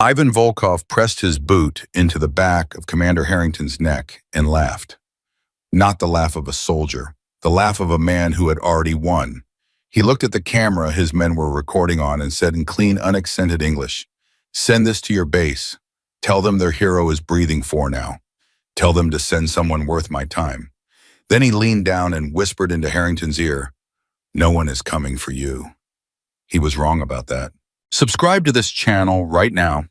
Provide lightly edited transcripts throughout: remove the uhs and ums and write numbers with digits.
Ivan Volkov pressed his boot into the back of Commander Harrington's neck and laughed. Not the laugh of a soldier, the laugh of a man who had already won. He looked at the camera his men were recording on and said in clean, unaccented English, "Send this to your base. Tell them their hero is breathing for now. Tell them to send someone worth my time." Then he leaned down and whispered into Harrington's ear, "No one is coming for you." He was wrong about that. Subscribe to this channel right now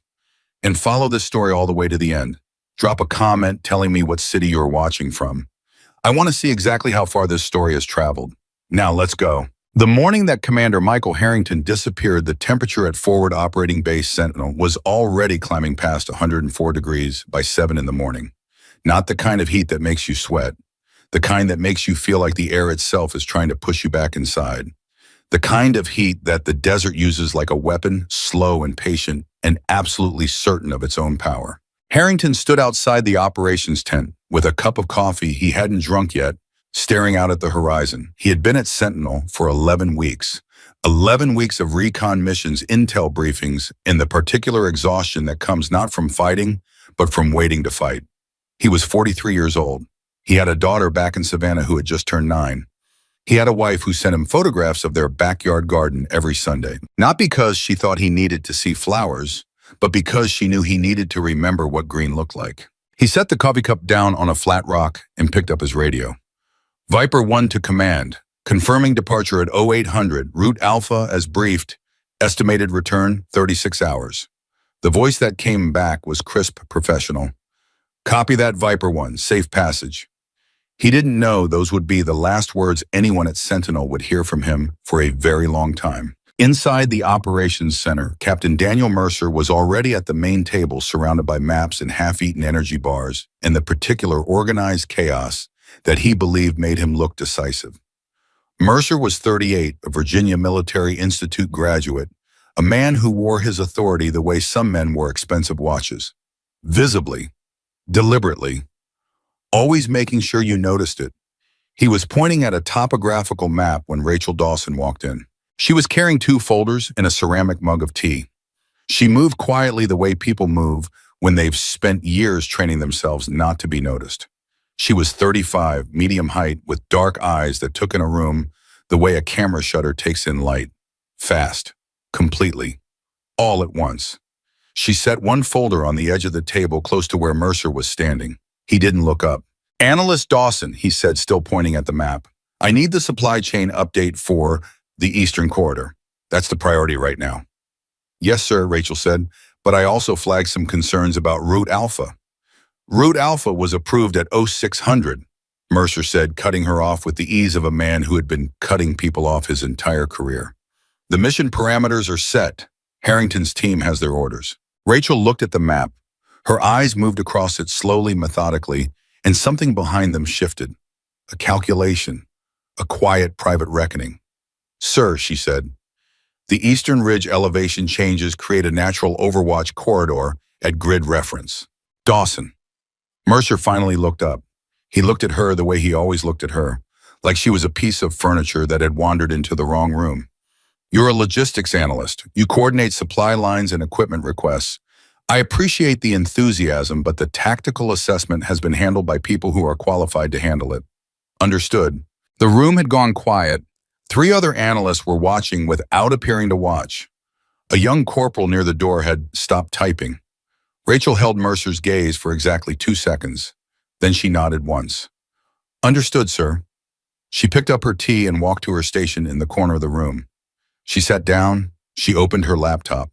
and follow this story all the way to the end. Drop a comment telling me what city you're watching from. I want to see exactly how far this story has traveled. Now let's go. The morning that Commander Michael Harrington disappeared, the temperature at Forward Operating Base Sentinel was already climbing past 104 degrees by 7 in the morning. Not the kind of heat that makes you sweat. The kind that makes you feel like the air itself is trying to push you back inside. The kind of heat that the desert uses like a weapon, slow and patient, and absolutely certain of its own power. Harrington stood outside the operations tent with a cup of coffee he hadn't drunk yet, staring out at the horizon. He had been at Sentinel for 11 weeks. 11 weeks of recon missions, intel briefings, and the particular exhaustion that comes not from fighting, but from waiting to fight. He was 43 years old. He had a daughter back in Savannah who had just turned 9. He had a wife who sent him photographs of their backyard garden every Sunday. Not because she thought he needed to see flowers, but because she knew he needed to remember what green looked like. He set the coffee cup down on a flat rock and picked up his radio. Viper 1 to command, confirming departure at 0800, route Alpha as briefed, estimated return 36 hours. The voice that came back was crisp, professional. Copy that, Viper 1, safe passage. He didn't know those would be the last words anyone at Sentinel would hear from him for a very long time. Inside the operations center, Captain Daniel Mercer was already at the main table surrounded by maps and half-eaten energy bars and the particular organized chaos that he believed made him look decisive. Mercer was 38, a Virginia Military Institute graduate, a man who wore his authority the way some men wore expensive watches. Visibly, deliberately, always making sure you noticed it. He was pointing at a topographical map when Rachel Dawson walked in. She was carrying 2 folders and a ceramic mug of tea. She moved quietly the way people move when they've spent years training themselves not to be noticed. She was 35, medium height, with dark eyes that took in a room the way a camera shutter takes in light. Fast, completely, all at once. She set one folder on the edge of the table close to where Mercer was standing. He didn't look up. "Analyst Dawson," he said, still pointing at the map. "I need the supply chain update for the Eastern Corridor. That's the priority right now." "Yes, sir," Rachel said, "but I also flagged some concerns about Route Alpha." "Route Alpha was approved at 0600, Mercer said, cutting her off with the ease of a man who had been cutting people off his entire career. "The mission parameters are set. Harrington's team has their orders." Rachel looked at the map. Her eyes moved across it slowly, methodically, and something behind them shifted. A calculation, a quiet private reckoning. "Sir," she said, "the Eastern Ridge elevation changes create a natural overwatch corridor at grid reference." "Dawson." Mercer finally looked up. He looked at her the way he always looked at her, like she was a piece of furniture that had wandered into the wrong room. "You're a logistics analyst. You coordinate supply lines and equipment requests. I appreciate the enthusiasm, but the tactical assessment has been handled by people who are qualified to handle it." "Understood." The room had gone quiet. 3 other analysts were watching without appearing to watch. A young corporal near the door had stopped typing. Rachel held Mercer's gaze for exactly 2 seconds. Then she nodded once. "Understood, sir." She picked up her tea and walked to her station in the corner of the room. She sat down, she opened her laptop,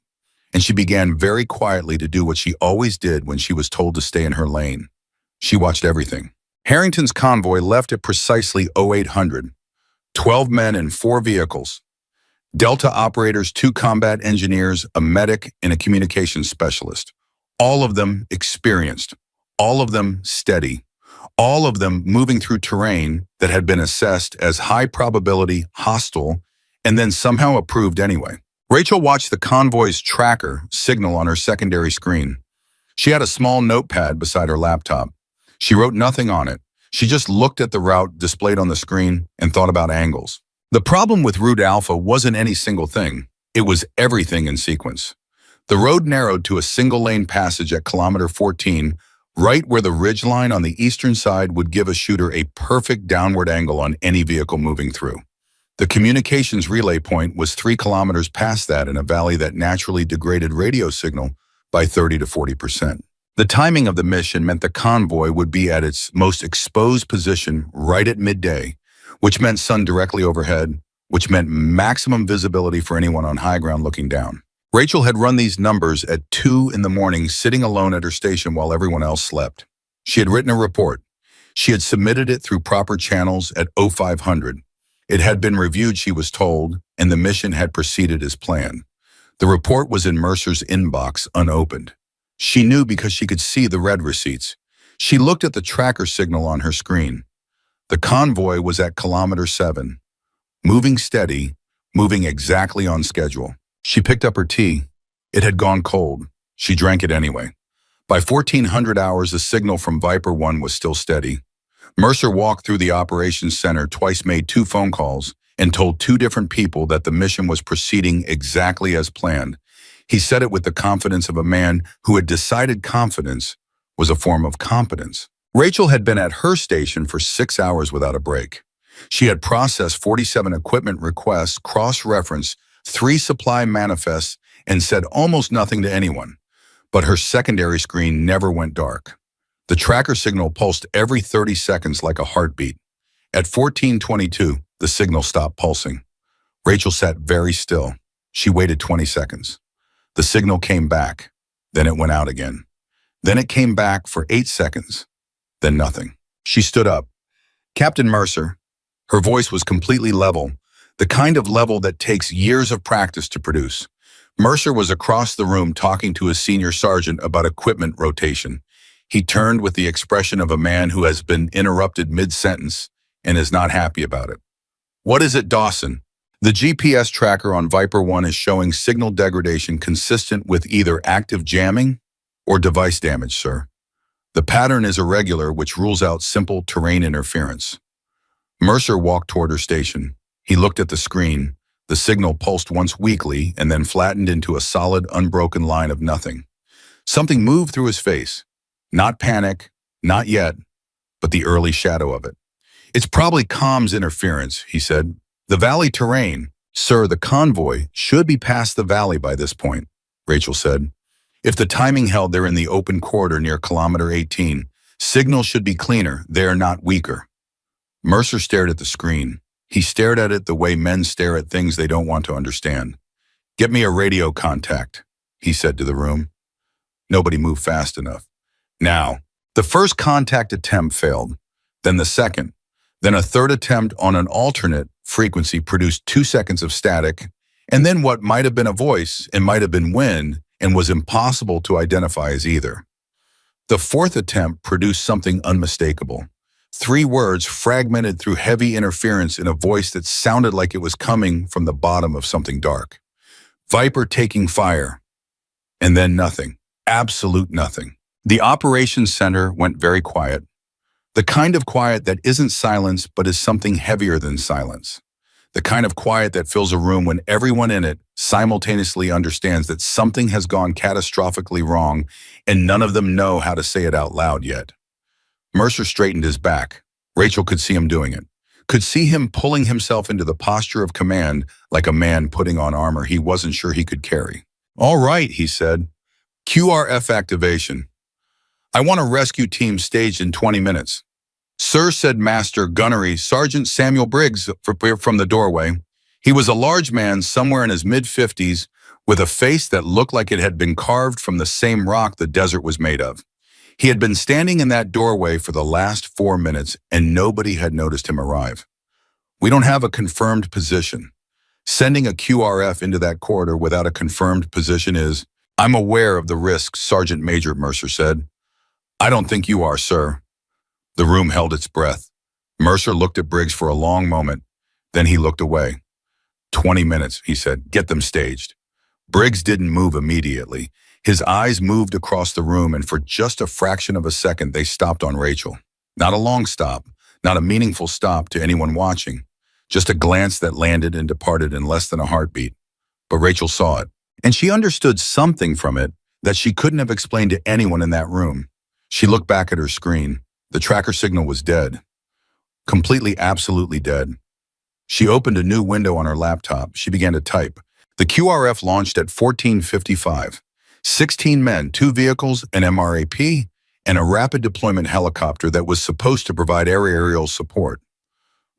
and she began very quietly to do what she always did when she was told to stay in her lane. She watched everything. Harrington's convoy left at precisely 0800. 12 men and 4 vehicles. Delta operators, 2 combat engineers, a medic, and a communications specialist. All of them experienced. All of them steady. All of them moving through terrain that had been assessed as high probability, hostile, and then somehow approved anyway. Rachel watched the convoy's tracker signal on her secondary screen. She had a small notepad beside her laptop. She wrote nothing on it. She just looked at the route displayed on the screen and thought about angles. The problem with Route Alpha wasn't any single thing. It was everything in sequence. The road narrowed to a single-lane passage at kilometer 14, right where the ridgeline on the eastern side would give a shooter a perfect downward angle on any vehicle moving through. The communications relay point was 3 kilometers past that in a valley that naturally degraded radio signal by 30 to 40%. The timing of the mission meant the convoy would be at its most exposed position right at midday, which meant sun directly overhead, which meant maximum visibility for anyone on high ground looking down. Rachel had run these numbers at 2 in the morning, sitting alone at her station while everyone else slept. She had written a report. She had submitted it through proper channels at 0500. It had been reviewed, she was told, and the mission had proceeded as planned. The report was in Mercer's inbox, unopened. She knew because she could see the red receipts. She looked at the tracker signal on her screen. The convoy was at kilometer 7, moving steady, moving exactly on schedule. She picked up her tea. It had gone cold. She drank it anyway. By 1400 hours, the signal from Viper 1 was still steady. Mercer walked through the operations center, twice made 2 phone calls, and told 2 different people that the mission was proceeding exactly as planned. He said it with the confidence of a man who had decided confidence was a form of competence. Rachel had been at her station for 6 hours without a break. She had processed 47 equipment requests, cross-referenced 3 supply manifests, and said almost nothing to anyone. But her secondary screen never went dark. The tracker signal pulsed every 30 seconds like a heartbeat. At 14:22, the signal stopped pulsing. Rachel sat very still. She waited 20 seconds. The signal came back. Then it went out again. Then it came back for 8 seconds. Then nothing. She stood up. "Captain Mercer." Her voice was completely level, the kind of level that takes years of practice to produce. Mercer was across the room talking to his senior sergeant about equipment rotation. He turned with the expression of a man who has been interrupted mid-sentence and is not happy about it. "What is it, Dawson?" "The GPS tracker on Viper 1 is showing signal degradation consistent with either active jamming or device damage, sir. The pattern is irregular, which rules out simple terrain interference." Mercer walked toward her station. He looked at the screen. The signal pulsed once weakly and then flattened into a solid, unbroken line of nothing. Something moved through his face. Not panic, not yet, but the early shadow of it. "It's probably comms interference," he said. "The valley terrain." "Sir, the convoy should be past the valley by this point," Rachel said. "If the timing held, they're in the open corridor near kilometer 18. Signal should be cleaner, they're not weaker." Mercer stared at the screen. He stared at it the way men stare at things they don't want to understand. "Get me a radio contact," he said to the room. Nobody moved fast enough. Now, the first contact attempt failed, then the second, then a third attempt on an alternate frequency produced 2 seconds of static, and then what might have been a voice and might have been wind and was impossible to identify as either. The fourth attempt produced something unmistakable. 3 words fragmented through heavy interference in a voice that sounded like it was coming from the bottom of something dark. "Viper taking fire." And then nothing. Absolute nothing. The operations center went very quiet. The kind of quiet that isn't silence but is something heavier than silence. The kind of quiet that fills a room when everyone in it simultaneously understands that something has gone catastrophically wrong and none of them know how to say it out loud yet. Mercer straightened his back. Rachel could see him doing it. Could see him pulling himself into the posture of command like a man putting on armor he wasn't sure he could carry. "All right," he said. "QRF activation. I want a rescue team staged in 20 minutes. "Sir," said Master Gunnery Sergeant Samuel Briggs from the doorway. He was a large man somewhere in his mid-50s with a face that looked like it had been carved from the same rock the desert was made of. He had been standing in that doorway for the last 4 minutes and nobody had noticed him arrive. "We don't have a confirmed position. Sending a QRF into that corridor without a confirmed position is—" "I'm aware of the risks," Sergeant Major Mercer said. "I don't think you are, sir." The room held its breath. Mercer looked at Briggs for a long moment. Then he looked away. 20 minutes, he said. "Get them staged." Briggs didn't move immediately. His eyes moved across the room, and for just a fraction of a second, they stopped on Rachel. Not a long stop, not a meaningful stop to anyone watching. Just a glance that landed and departed in less than a heartbeat. But Rachel saw it. And she understood something from it that she couldn't have explained to anyone in that room. She looked back at her screen. The tracker signal was dead. Completely, absolutely dead. She opened a new window on her laptop. She began to type. The QRF launched at 14:55. 16 men, 2 vehicles, an MRAP, and a rapid deployment helicopter that was supposed to provide aerial support.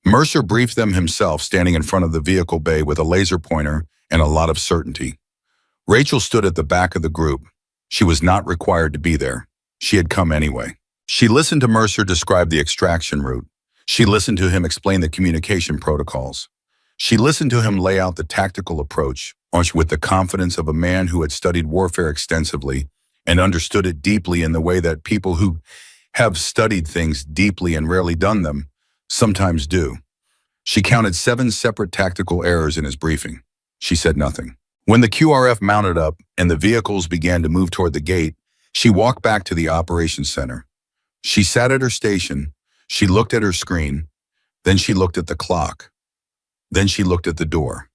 Mercer briefed them himself, standing in front of the vehicle bay with a laser pointer and a lot of certainty. Rachel stood at the back of the group. She was not required to be there. She had come anyway. She listened to Mercer describe the extraction route. She listened to him explain the communication protocols. She listened to him lay out the tactical approach with the confidence of a man who had studied warfare extensively and understood it deeply in the way that people who have studied things deeply and rarely done them sometimes do. She counted 7 separate tactical errors in his briefing. She said nothing. When the QRF mounted up and the vehicles began to move toward the gate, she walked back to the operations center. She sat at her station. She looked at her screen. Then she looked at the clock. Then she looked at the door.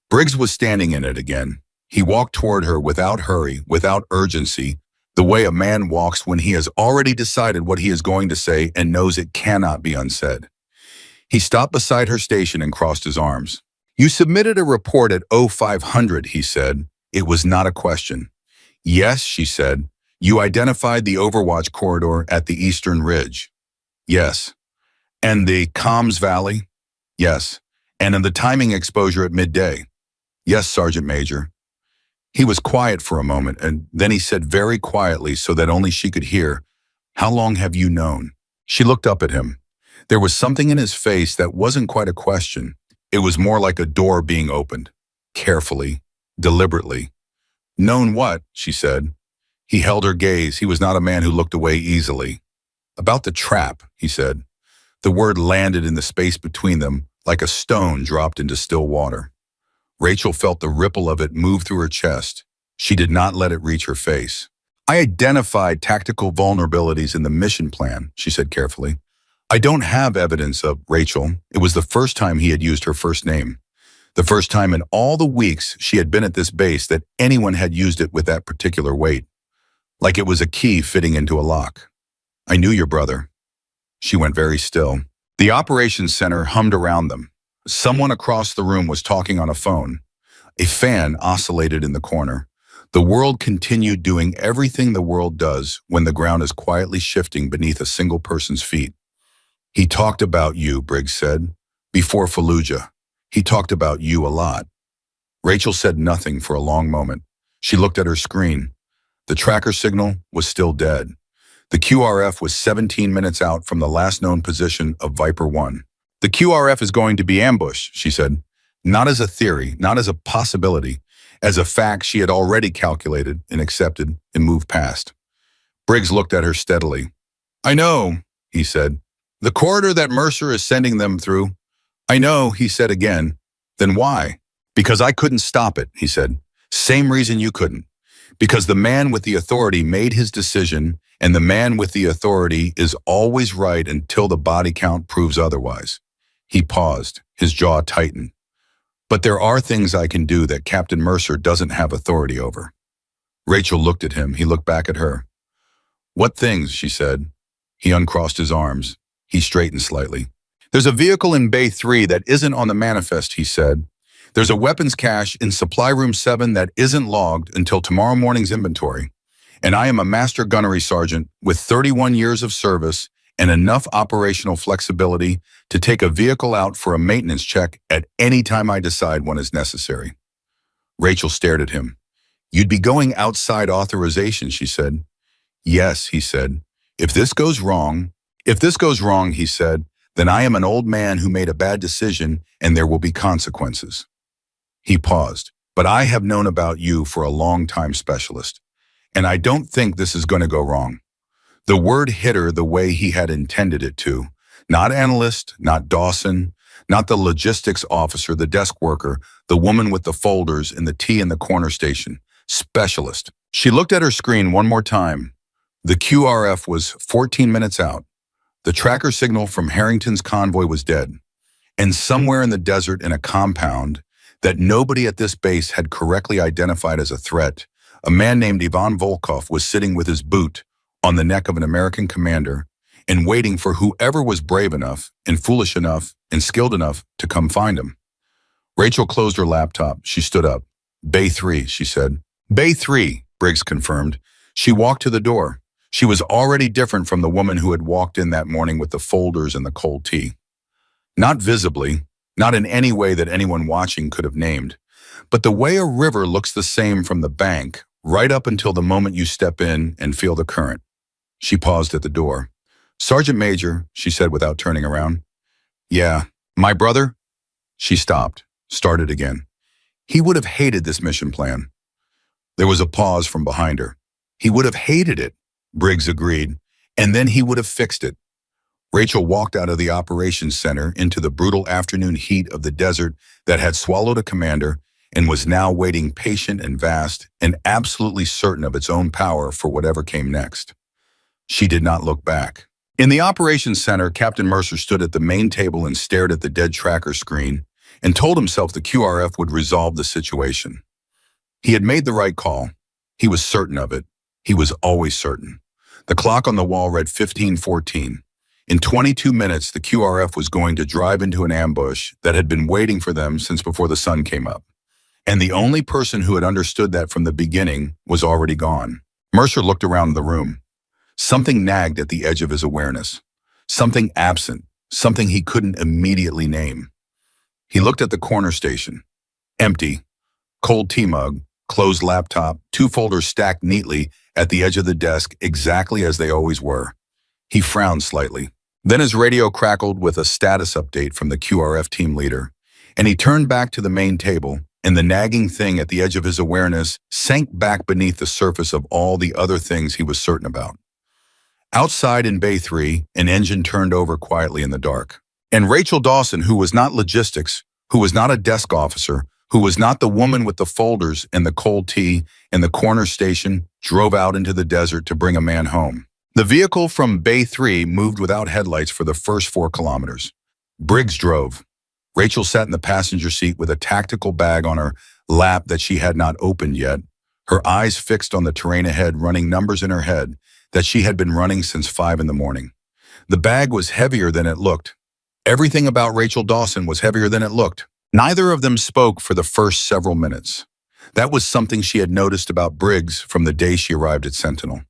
Briggs was standing in it again. He walked toward her without hurry, without urgency, the way a man walks when he has already decided what he is going to say and knows it cannot be unsaid. He stopped beside her station and crossed his arms. "You submitted a report at 0500, he said. It was not a question. "Yes," she said. "You identified the Overwatch corridor at the Eastern Ridge." "Yes." "And the Comms Valley?" "Yes." "And in the timing exposure at midday?" "Yes, Sergeant Major." He was quiet for a moment, and then he said very quietly so that only she could hear, "How long have you known?" She looked up at him. There was something in his face that wasn't quite a question. It was more like a door being opened, carefully, deliberately. "Known what?" she said. He held her gaze. He was not a man who looked away easily. "About the trap," he said. The word landed in the space between them like a stone dropped into still water. Rachel felt the ripple of it move through her chest. She did not let it reach her face. "I identified tactical vulnerabilities in the mission plan," she said carefully. "I don't have evidence of Rachel." It was the first time he had used her first name. The first time in all the weeks she had been at this base that anyone had used it with that particular weight. Like it was a key fitting into a lock. "I knew your brother." She went very still. The operations center hummed around them. Someone across the room was talking on a phone. A fan oscillated in the corner. The world continued doing everything the world does when the ground is quietly shifting beneath a single person's feet. "He talked about you," Briggs said. "Before Fallujah. He talked about you a lot." Rachel said nothing for a long moment. She looked at her screen. The tracker signal was still dead. The QRF was 17 minutes out from the last known position of Viper 1. "The QRF is going to be ambushed," she said. Not as a theory, not as a possibility, as a fact she had already calculated and accepted and moved past. Briggs looked at her steadily. "I know," he said. "The corridor that Mercer is sending them through." "I know," he said again. "Then why?" "Because I couldn't stop it," he said. "Same reason you couldn't. Because the man with the authority made his decision, and the man with the authority is always right until the body count proves otherwise." He paused, his jaw tightened. "But there are things I can do that Captain Mercer doesn't have authority over." Rachel looked at him. He looked back at her. "What things?" she said. He uncrossed his arms. He straightened slightly. "There's a vehicle in Bay 3 that isn't on the manifest," he said. "There's a weapons cache in Supply Room 7 that isn't logged until tomorrow morning's inventory. And I am a master gunnery sergeant with 31 years of service and enough operational flexibility to take a vehicle out for a maintenance check at any time I decide one is necessary." Rachel stared at him. "You'd be going outside authorization," she said. "Yes," he said. If this goes wrong," he said, "then I am an old man who made a bad decision and there will be consequences." He paused. "But I have known about you for a long time, Specialist, and I don't think this is going to go wrong." The word hit her the way he had intended it to. Not analyst, not Dawson, not the logistics officer, the desk worker, the woman with the folders and the tea in the corner station. Specialist. She looked at her screen one more time. The QRF was 14 minutes out. The tracker signal from Harrington's convoy was dead. And somewhere in the desert in a compound, that nobody at this base had correctly identified as a threat, a man named Ivan Volkov was sitting with his boot on the neck of an American commander and waiting for whoever was brave enough and foolish enough and skilled enough to come find him. Rachel closed her laptop. She stood up. Bay 3, she said. Bay 3, Briggs confirmed. She walked to the door. She was already different from the woman who had walked in that morning with the folders and the cold tea. Not visibly, not in any way that anyone watching could have named, but the way a river looks the same from the bank, right up until the moment you step in and feel the current. She paused at the door. Sergeant Major, she said without turning around. Yeah, my brother? She stopped, started again. He would have hated this mission plan. There was a pause from behind her. He would have hated it, Briggs agreed, and then he would have fixed it. Rachel walked out of the operations center into the brutal afternoon heat of the desert that had swallowed a commander and was now waiting patient and vast and absolutely certain of its own power for whatever came next. She did not look back. In the operations center, Captain Mercer stood at the main table and stared at the dead tracker screen and told himself the QRF would resolve the situation. He had made the right call. He was certain of it. He was always certain. The clock on the wall read 15:14. In 22 minutes, the QRF was going to drive into an ambush that had been waiting for them since before the sun came up. And the only person who had understood that from the beginning was already gone. Mercer looked around the room. Something nagged at the edge of his awareness. Something absent, something he couldn't immediately name. He looked at the corner station. Empty. Cold tea mug, closed laptop, 2 folders stacked neatly at the edge of the desk exactly as they always were. He frowned slightly. Then his radio crackled with a status update from the QRF team leader, and he turned back to the main table, and the nagging thing at the edge of his awareness sank back beneath the surface of all the other things he was certain about. Outside in Bay 3, an engine turned over quietly in the dark. And Rachel Dawson, who was not logistics, who was not a desk officer, who was not the woman with the folders and the cold tea in the corner station, drove out into the desert to bring a man home. The vehicle from Bay 3 moved without headlights for the first 4 kilometers. Briggs drove. Rachel sat in the passenger seat with a tactical bag on her lap that she had not opened yet, her eyes fixed on the terrain ahead, running numbers in her head that she had been running since 5 in the morning. The bag was heavier than it looked. Everything about Rachel Dawson was heavier than it looked. Neither of them spoke for the first several minutes. That was something she had noticed about Briggs from the day she arrived at Sentinel.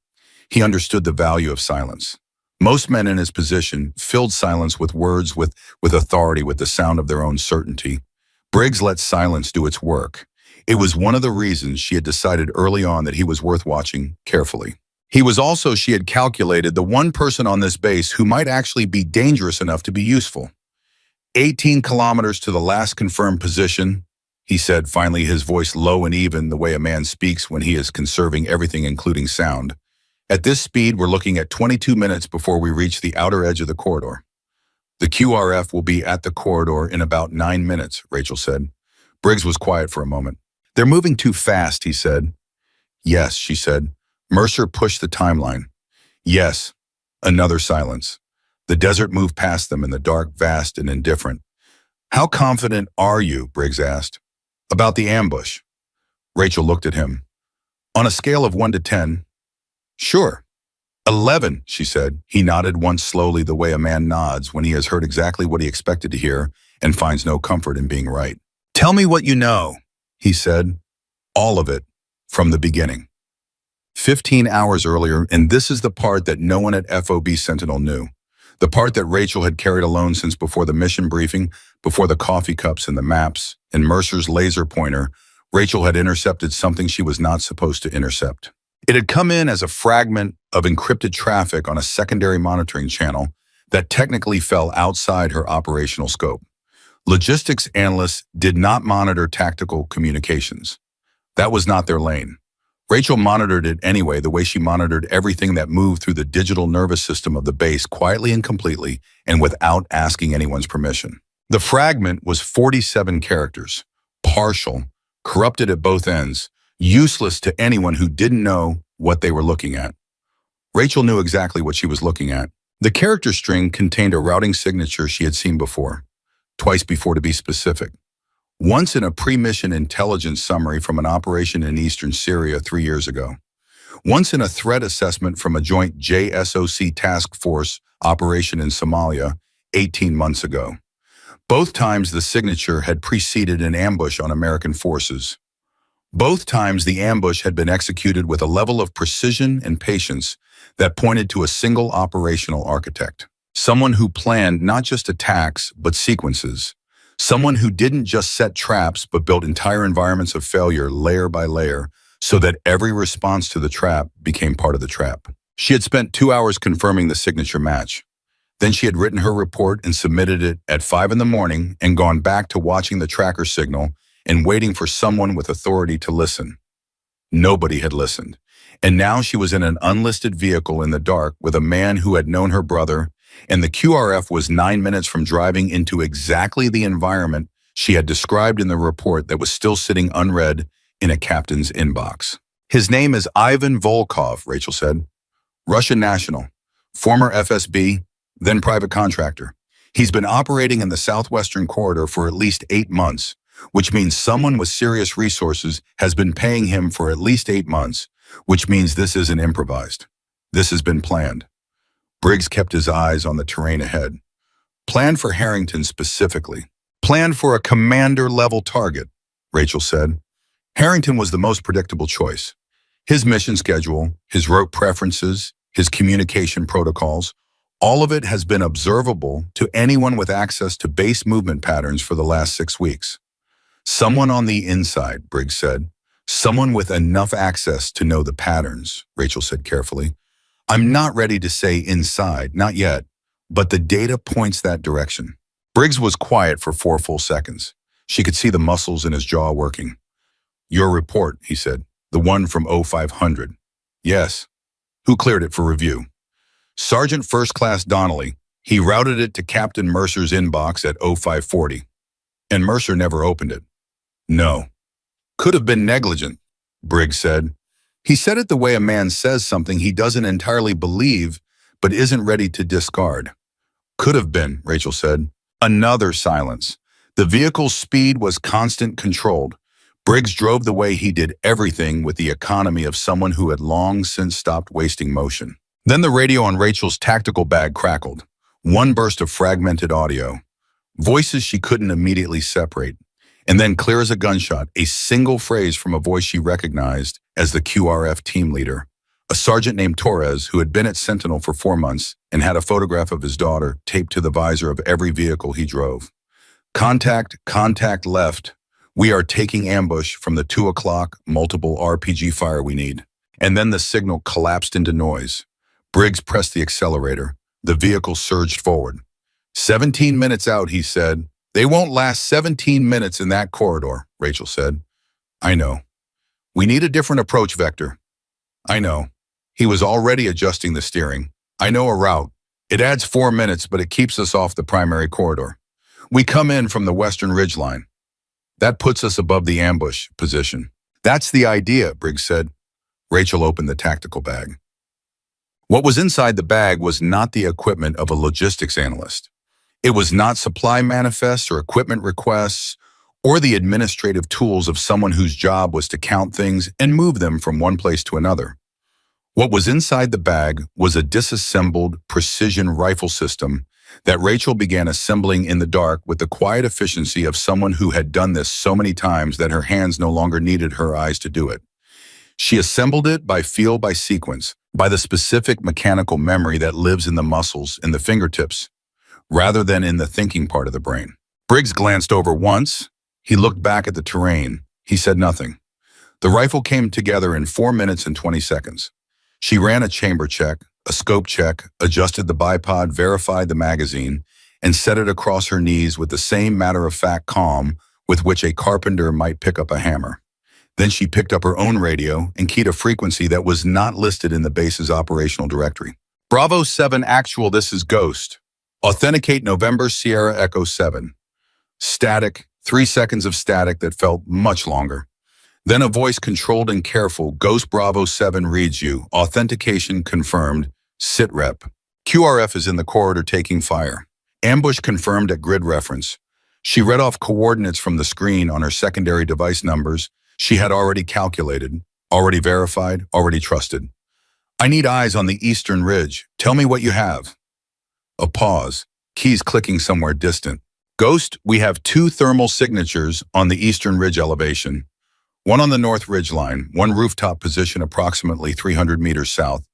He understood the value of silence. Most men in his position filled silence with words, with authority, with the sound of their own certainty. Briggs let silence do its work. It was one of the reasons she had decided early on that he was worth watching carefully. He was also, she had calculated, the one person on this base who might actually be dangerous enough to be useful. 18 kilometers to the last confirmed position, he said, finally, his voice low and even, the way a man speaks when he is conserving everything, including sound. At this speed, we're looking at 22 minutes before we reach the outer edge of the corridor. The QRF will be at the corridor in about 9 minutes, Rachel said. Briggs was quiet for a moment. They're moving too fast, he said. Yes, she said. Mercer pushed the timeline. Yes. Another silence. The desert moved past them in the dark, vast, and indifferent. How confident are you, Briggs asked, about the ambush? Rachel looked at him. On a scale of 1 to 10, sure. 11, she said. He nodded once slowly, the way a man nods when he has heard exactly what he expected to hear and finds no comfort in being right. Tell me what you know, he said. All of it, from the beginning. 15 hours earlier, and this is the part that no one at FOB Sentinel knew. The part that Rachel had carried alone since before the mission briefing, before the coffee cups and the maps, and Mercer's laser pointer, Rachel had intercepted something she was not supposed to intercept. It had come in as a fragment of encrypted traffic on a secondary monitoring channel that technically fell outside her operational scope. Logistics analysts did not monitor tactical communications. That was not their lane. Rachel monitored it anyway, the way she monitored everything that moved through the digital nervous system of the base quietly and completely and without asking anyone's permission. The fragment was 47 characters, partial, corrupted at both ends, useless to anyone who didn't know what they were looking at. Rachel knew exactly what she was looking at. The character string contained a routing signature she had seen before, twice before to be specific. Once in a pre-mission intelligence summary from an operation in eastern Syria 3 years ago. Once in a threat assessment from a joint JSOC task force operation in Somalia 18 months ago. Both times the signature had preceded an ambush on American forces. Both times the ambush had been executed with a level of precision and patience that pointed to a single operational architect. Someone who planned not just attacks, but sequences. Someone who didn't just set traps, but built entire environments of failure layer by layer, so that every response to the trap became part of the trap. She had spent 2 hours confirming the signature match. Then she had written her report and submitted it at 5 in the morning and gone back to watching the tracker signal and waiting for someone with authority to listen. Nobody had listened. And now she was in an unlisted vehicle in the dark with a man who had known her brother, and the QRF was 9 minutes from driving into exactly the environment she had described in the report that was still sitting unread in a captain's inbox. His name is Ivan Volkov, Rachel said. Russian national, former FSB, then private contractor. He's been operating in the southwestern corridor for at least 8 months, which means someone with serious resources has been paying him for at least 8 months, which means this isn't improvised. This has been planned. Briggs kept his eyes on the terrain ahead. Planned for Harrington specifically. Planned for a commander-level target, Rachel said. Harrington was the most predictable choice. His mission schedule, his route preferences, his communication protocols, all of it has been observable to anyone with access to base movement patterns for the last 6 weeks. Someone on the inside, Briggs said. Someone with enough access to know the patterns, Rachel said carefully. I'm not ready to say inside, not yet, but the data points that direction. Briggs was quiet for 4 full seconds. She could see the muscles in his jaw working. Your report, he said, the one from 0500. Yes. Who cleared it for review? Sergeant First Class Donnelly. He routed it to Captain Mercer's inbox at 0540. And Mercer never opened it. No. Could have been negligent, Briggs said. He said it the way a man says something he doesn't entirely believe, but isn't ready to discard. Could have been, Rachel said. Another silence. The vehicle's speed was constant controlled. Briggs drove the way he did everything with the economy of someone who had long since stopped wasting motion. Then the radio on Rachel's tactical bag crackled. One burst of fragmented audio. Voices she couldn't immediately separate. And then, clear as a gunshot, a single phrase from a voice she recognized as the QRF team leader, a sergeant named Torres who had been at Sentinel for 4 months and had a photograph of his daughter taped to the visor of every vehicle he drove. Contact left. We are taking ambush from the 2 o'clock multiple RPG fire we need. And then the signal collapsed into noise. Briggs pressed the accelerator. The vehicle surged forward. 17 minutes out, he said. They won't last 17 minutes in that corridor, Rachel said. I know. We need a different approach vector. I know. He was already adjusting the steering. I know a route. It adds 4 minutes, but it keeps us off the primary corridor. We come in from the western ridgeline. That puts us above the ambush position. That's the idea, Briggs said. Rachel opened the tactical bag. What was inside the bag was not the equipment of a logistics analyst. It was not supply manifests or equipment requests or the administrative tools of someone whose job was to count things and move them from one place to another. What was inside the bag was a disassembled precision rifle system that Rachel began assembling in the dark with the quiet efficiency of someone who had done this so many times that her hands no longer needed her eyes to do it. She assembled it by feel, by sequence, by the specific mechanical memory that lives in the muscles, in the fingertips, rather than in the thinking part of the brain. Briggs glanced over once. He looked back at the terrain. He said nothing. The rifle came together in 4 minutes and 20 seconds. She ran a chamber check, a scope check, adjusted the bipod, verified the magazine, and set it across her knees with the same matter-of-fact calm with which a carpenter might pick up a hammer. Then she picked up her own radio and keyed a frequency that was not listed in the base's operational directory. Bravo 7 actual, this is Ghost. Authenticate November Sierra Echo 7. Static, 3 seconds of static that felt much longer. Then a voice controlled and careful, Ghost Bravo 7 reads you. Authentication confirmed. SITREP. QRF is in the corridor taking fire. Ambush confirmed at grid reference. She read off coordinates from the screen on her secondary device numbers she had already calculated, already verified, already trusted. I need eyes on the eastern ridge. Tell me what you have. A pause, keys clicking somewhere distant. Ghost, we have two thermal signatures on the eastern ridge elevation. One on the north ridge line, one rooftop position approximately 300 meters south.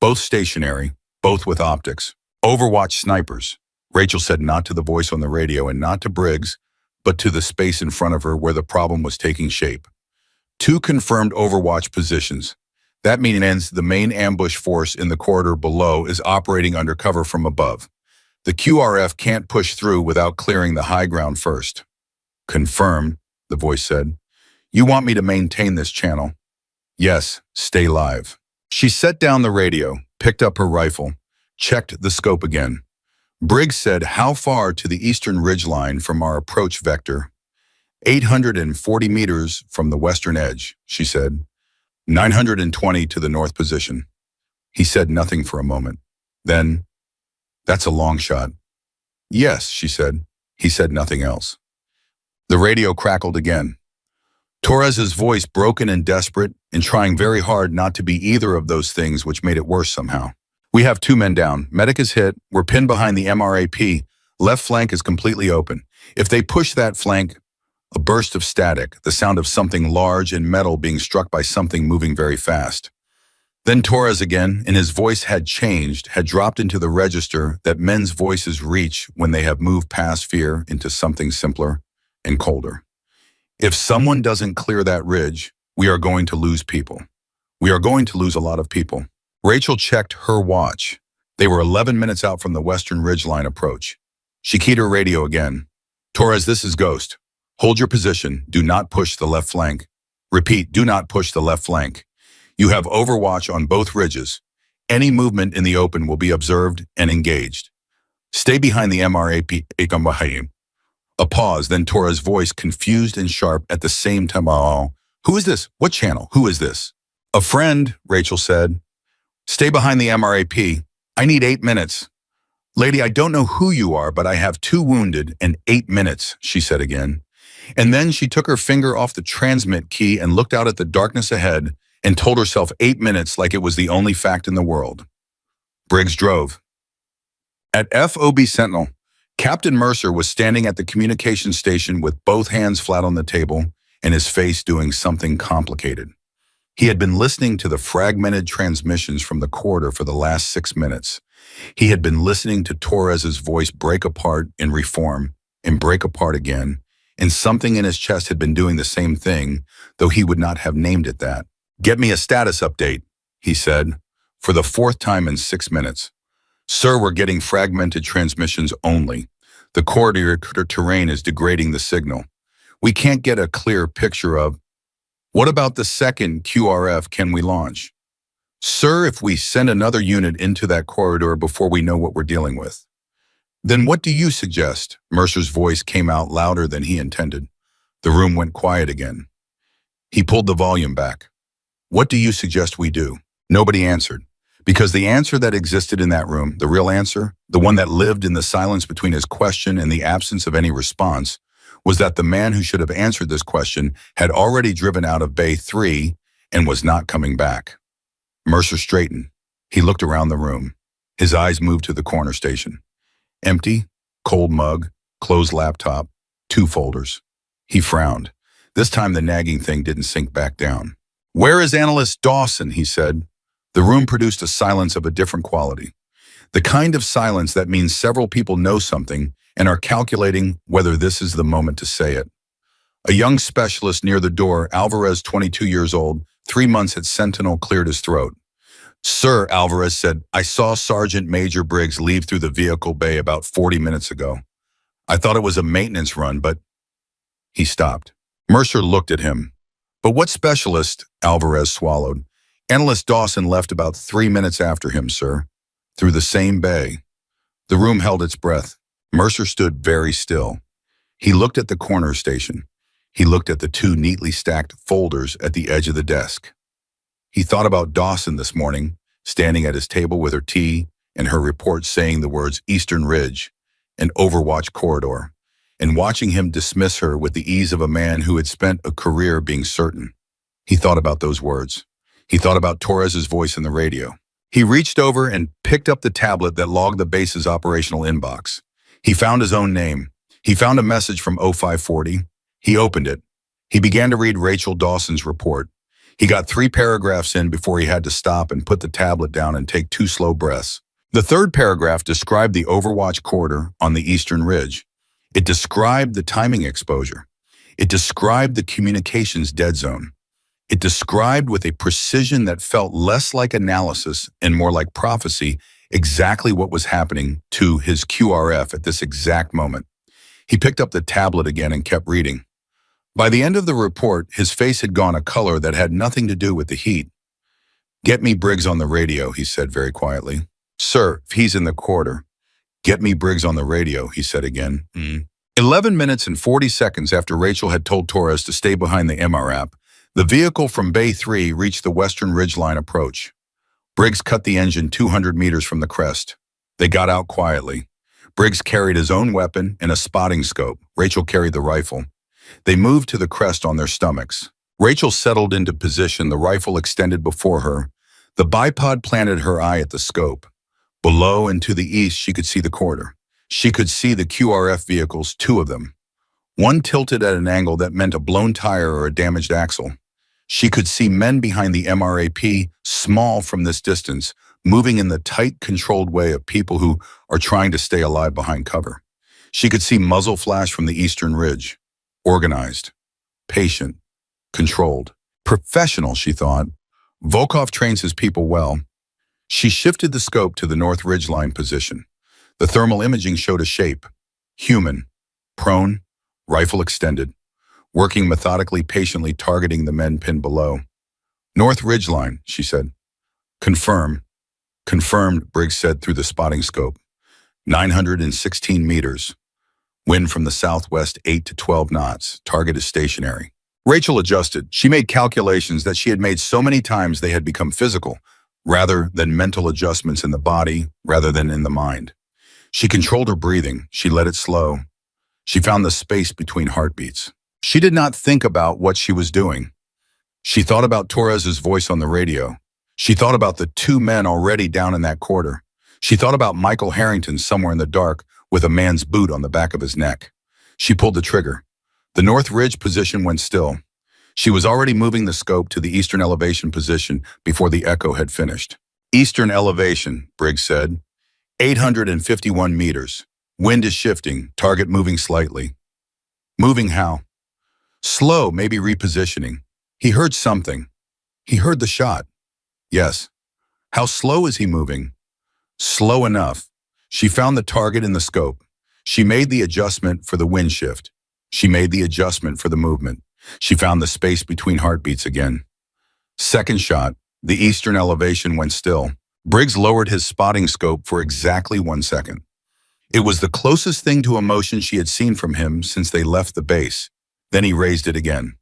Both stationary, both with optics. Overwatch snipers. Rachel said not to the voice on the radio and not to Briggs, but to the space in front of her where the problem was taking shape. Two confirmed Overwatch positions. That means the main ambush force in the corridor below is operating undercover from above. The QRF can't push through without clearing the high ground first. Confirmed, the voice said. You want me to maintain this channel? Yes, stay live. She set down the radio, picked up her rifle, checked the scope again. Briggs said, how far to the eastern ridgeline from our approach vector? 840 meters from the western edge, she said. 920 to the north position. He said nothing for a moment. Then, that's a long shot. Yes, she said. He said nothing else. The radio crackled again. Torres's voice broken and desperate and trying very hard not to be either of those things, which made it worse somehow. We have two men down. Medic is hit. We're pinned behind the MRAP. Left flank is completely open. If they push that flank, a burst of static, the sound of something large and metal being struck by something moving very fast. Then Torres again, and his voice had changed, had dropped into the register that men's voices reach when they have moved past fear into something simpler and colder. If someone doesn't clear that ridge, we are going to lose people. We are going to lose a lot of people. Rachel checked her watch. They were 11 minutes out from the western ridgeline approach. She keyed her radio again. Torres, this is Ghost. Hold your position. Do not push the left flank. Repeat, do not push the left flank. You have overwatch on both ridges. Any movement in the open will be observed and engaged. Stay behind the MRAP. A pause, then Torres' voice confused and sharp at the same time. Who is this? What channel? Who is this? A friend, Rachel said. Stay behind the MRAP. I need 8 minutes. Lady, I don't know who you are, but I have 2 wounded and 8 minutes, she said again. And then she took her finger off the transmit key and looked out at the darkness ahead and told herself 8 minutes like it was the only fact in the world. Briggs drove. At FOB Sentinel, Captain Mercer was standing at the communication station with both hands flat on the table and his face doing something complicated. He had been listening to the fragmented transmissions from the corridor for the last 6 minutes. He had been listening to Torres's voice break apart and reform and break apart again, and something in his chest had been doing the same thing, though he would not have named it that. Get me a status update, he said, for the 4th time in 6 minutes. Sir, we're getting fragmented transmissions only. The corridor terrain is degrading the signal. We can't get a clear picture of. What about the second QRF can we launch? Sir, if we send another unit into that corridor before we know what we're dealing with. Then what do you suggest? Mercer's voice came out louder than he intended. The room went quiet again. He pulled the volume back. What do you suggest we do? Nobody answered. Because the answer that existed in that room, the real answer, the one that lived in the silence between his question and the absence of any response, was that the man who should have answered this question had already driven out of Bay 3 and was not coming back. Mercer straightened. He looked around the room. His eyes moved to the corner station. Empty, cold mug, closed laptop, 2 folders. He frowned. This time the nagging thing didn't sink back down. Where is Analyst Dawson? He said. The room produced a silence of a different quality. The kind of silence that means several people know something and are calculating whether this is the moment to say it. A young specialist near the door, Alvarez, 22 years old, 3 months at Sentinel, cleared his throat. Sir, Alvarez said, I saw Sergeant Major Briggs leave through the vehicle bay about 40 minutes ago. I thought it was a maintenance run, but... He stopped. Mercer looked at him. But what specialist? Alvarez swallowed. Analyst Dawson left about 3 minutes after him, sir. Through the same bay. The room held its breath. Mercer stood very still. He looked at the corner station. He looked at the 2 neatly stacked folders at the edge of the desk. He thought about Dawson this morning, standing at his table with her tea and her report saying the words Eastern Ridge and Overwatch Corridor. and watching him dismiss her with the ease of a man who had spent a career being certain. He thought about those words. He thought about Torres's voice in the radio. He reached over and picked up the tablet that logged the base's operational inbox. He found his own name. He found a message from 0540. He opened it. He began to read Rachel Dawson's report. He got 3 paragraphs in before he had to stop and put the tablet down and take 2 slow breaths. The third paragraph described the Overwatch corridor on the eastern ridge. It described the timing exposure. It described the communications dead zone. It described with a precision that felt less like analysis and more like prophecy exactly what was happening to his QRF at this exact moment. He picked up the tablet again and kept reading. By the end of the report, his face had gone a color that had nothing to do with the heat. "Get me Briggs on the radio," he said very quietly. "Sir, if he's in the corridor." "Get me Briggs on the radio," he said again. 11 minutes and 40 seconds after Rachel had told Torres to stay behind the MRAP, the vehicle from Bay 3 reached the western ridgeline approach. Briggs cut the engine 200 meters from the crest. They got out quietly. Briggs carried his own weapon and a spotting scope. Rachel carried the rifle. They moved to the crest on their stomachs. Rachel settled into position, the rifle extended before her. The bipod planted her eye at the scope. Below and to the east, she could see the corridor. She could see the QRF vehicles, 2 of them. One tilted at an angle that meant a blown tire or a damaged axle. She could see men behind the MRAP, small from this distance, moving in the tight, controlled way of people who are trying to stay alive behind cover. She could see muzzle flash from the eastern ridge. Organized, patient, controlled. Professional, she thought. Volkov trains his people well. She shifted the scope to the north ridgeline position. The thermal imaging showed a shape. Human, prone, rifle extended, working methodically, patiently targeting the men pinned below. "North ridgeline," she said. "Confirm." "Confirmed," Briggs said through the spotting scope. 916 meters. Wind from the southwest 8 to 12 knots. Target is stationary. Rachel adjusted. She made calculations that she had made so many times they had become physical, rather than mental adjustments in the body, rather than in the mind. She controlled her breathing. She let it slow. She found the space between heartbeats. She did not think about what she was doing. She thought about Torres's voice on the radio. She thought about the 2 men already down in that corridor. She thought about Michael Harrington somewhere in the dark with a man's boot on the back of his neck. She pulled the trigger. The north ridge position went still. She was already moving the scope to the eastern elevation position before the echo had finished. "Eastern elevation," Briggs said. 851 meters. Wind is shifting, target moving slightly. Moving how? Slow, maybe repositioning. He heard something. He heard the shot. Yes. How slow is he moving? Slow enough. She found the target in the scope. She made the adjustment for the wind shift. She made the adjustment for the movement. She found the space between heartbeats again. Second shot. The eastern elevation went still. Briggs lowered his spotting scope for exactly 1 second. It was the closest thing to emotion she had seen from him since they left the base. Then he raised it again.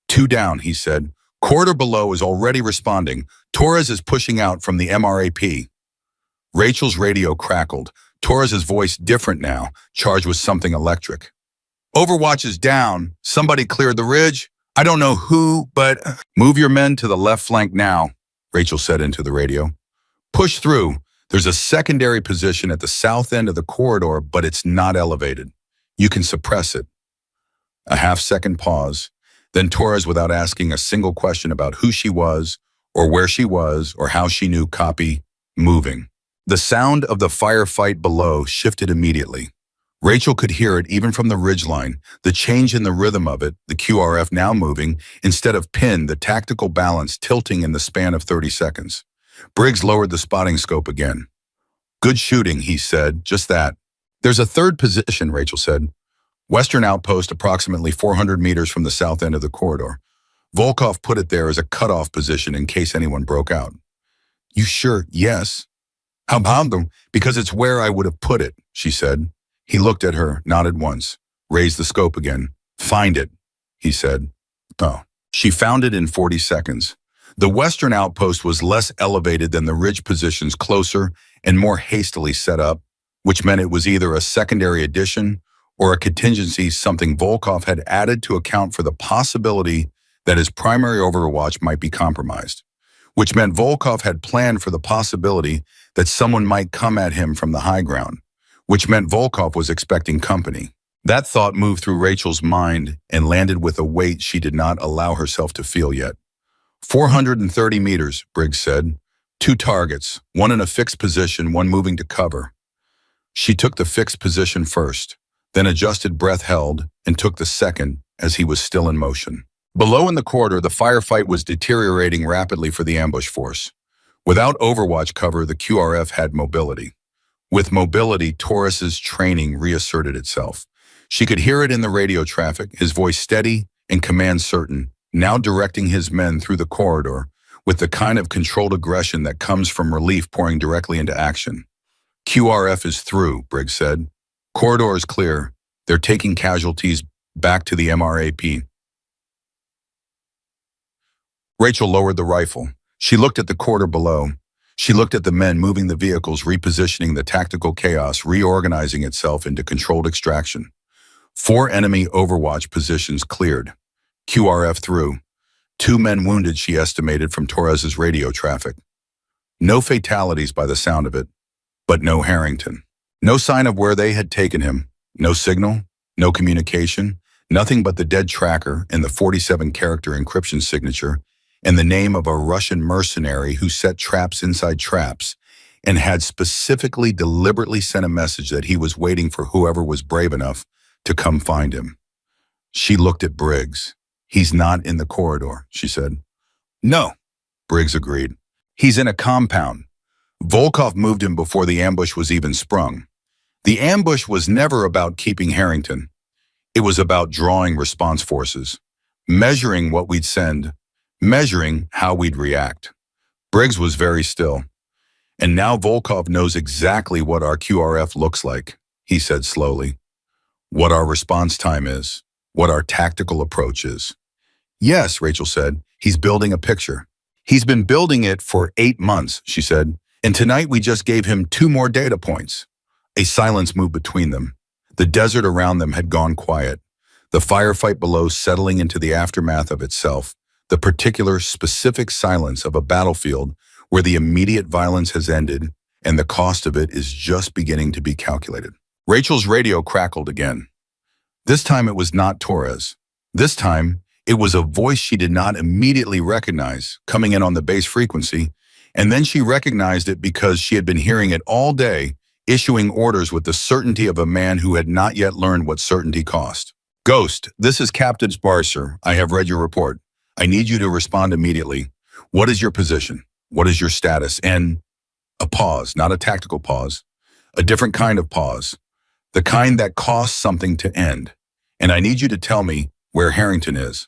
2 down, he said. Corridor below is already responding. Torres is pushing out from the MRAP. Rachel's radio crackled. Torres's voice different now, charged with something electric. Overwatch is down. Somebody cleared the ridge. I don't know who, but move your men to the left flank now, Rachel said into the radio. Push through. There's a secondary position at the south end of the corridor, but it's not elevated. You can suppress it. A half-second pause. Then Torres, without asking a single question about who she was, or where she was, or how she knew, copy, moving. The sound of the firefight below shifted immediately. Rachel could hear it even from the ridgeline, the change in the rhythm of it, the QRF now moving, instead of pin, the tactical balance tilting in the span of 30 seconds. Briggs lowered the spotting scope again. Good shooting, he said, just that. There's a third position, Rachel said. Western outpost approximately 400 meters from the south end of the corridor. Volkov put it there as a cutoff position in case anyone broke out. You sure? Yes. How about them? Because it's where I would have put it, she said. He looked at her, nodded once, raised the scope again. Find it, he said. Oh. She found it in 40 seconds. The western outpost was less elevated than the ridge positions closer and more hastily set up, which meant it was either a secondary addition or a contingency, something Volkov had added to account for the possibility that his primary overwatch might be compromised, which meant Volkov had planned for the possibility that someone might come at him from the high ground, which meant Volkov was expecting company. That thought moved through Rachel's mind and landed with a weight she did not allow herself to feel yet. 430 meters, Briggs said. 2 targets, one in a fixed position, one moving to cover. She took the fixed position first, then adjusted breath held and took the second as he was still in motion. Below in the corridor, the firefight was deteriorating rapidly for the ambush force. Without overwatch cover, the QRF had mobility. With mobility, Torres's training reasserted itself. She could hear it in the radio traffic, his voice steady and command certain, now directing his men through the corridor with the kind of controlled aggression that comes from relief pouring directly into action. QRF is through, Briggs said. Corridor is clear. They're taking casualties back to the MRAP. Rachel lowered the rifle. She looked at the corridor below. She looked at the men moving the vehicles, repositioning the tactical chaos, reorganizing itself into controlled extraction. 4 enemy overwatch positions cleared. QRF through. 2 men wounded, she estimated from Torres's radio traffic. No fatalities by the sound of it, but no Harrington. No sign of where they had taken him. No signal, no communication, nothing but the dead tracker and the 47-character encryption signature and the name of a Russian mercenary who set traps inside traps and had specifically deliberately sent a message that he was waiting for whoever was brave enough to come find him. She looked at Briggs. He's not in the corridor, she said. No, Briggs agreed. He's in a compound. Volkov moved him before the ambush was even sprung. The ambush was never about keeping Harrington. It was about drawing response forces, measuring what we'd send, measuring how we'd react. Briggs was very still. And now Volkov knows exactly what our QRF looks like, he said slowly. What our response time is, what our tactical approach is. Yes, Rachel said, he's building a picture. He's been building it for 8 months, she said, and tonight we just gave him 2 more data points. A silence moved between them. The desert around them had gone quiet, the firefight below settling into the aftermath of itself, the particular specific silence of a battlefield where the immediate violence has ended and the cost of it is just beginning to be calculated. Rachel's radio crackled again. This time it was not Torres. This time it was a voice she did not immediately recognize, coming in on the base frequency, and then she recognized it because she had been hearing it all day, issuing orders with the certainty of a man who had not yet learned what certainty cost. Ghost, this is Captain Sparser. I have read your report. I need you to respond immediately. What is your position? What is your status? And a pause, not a tactical pause, a different kind of pause, the kind that costs something to end. And I need you to tell me where Harrington is.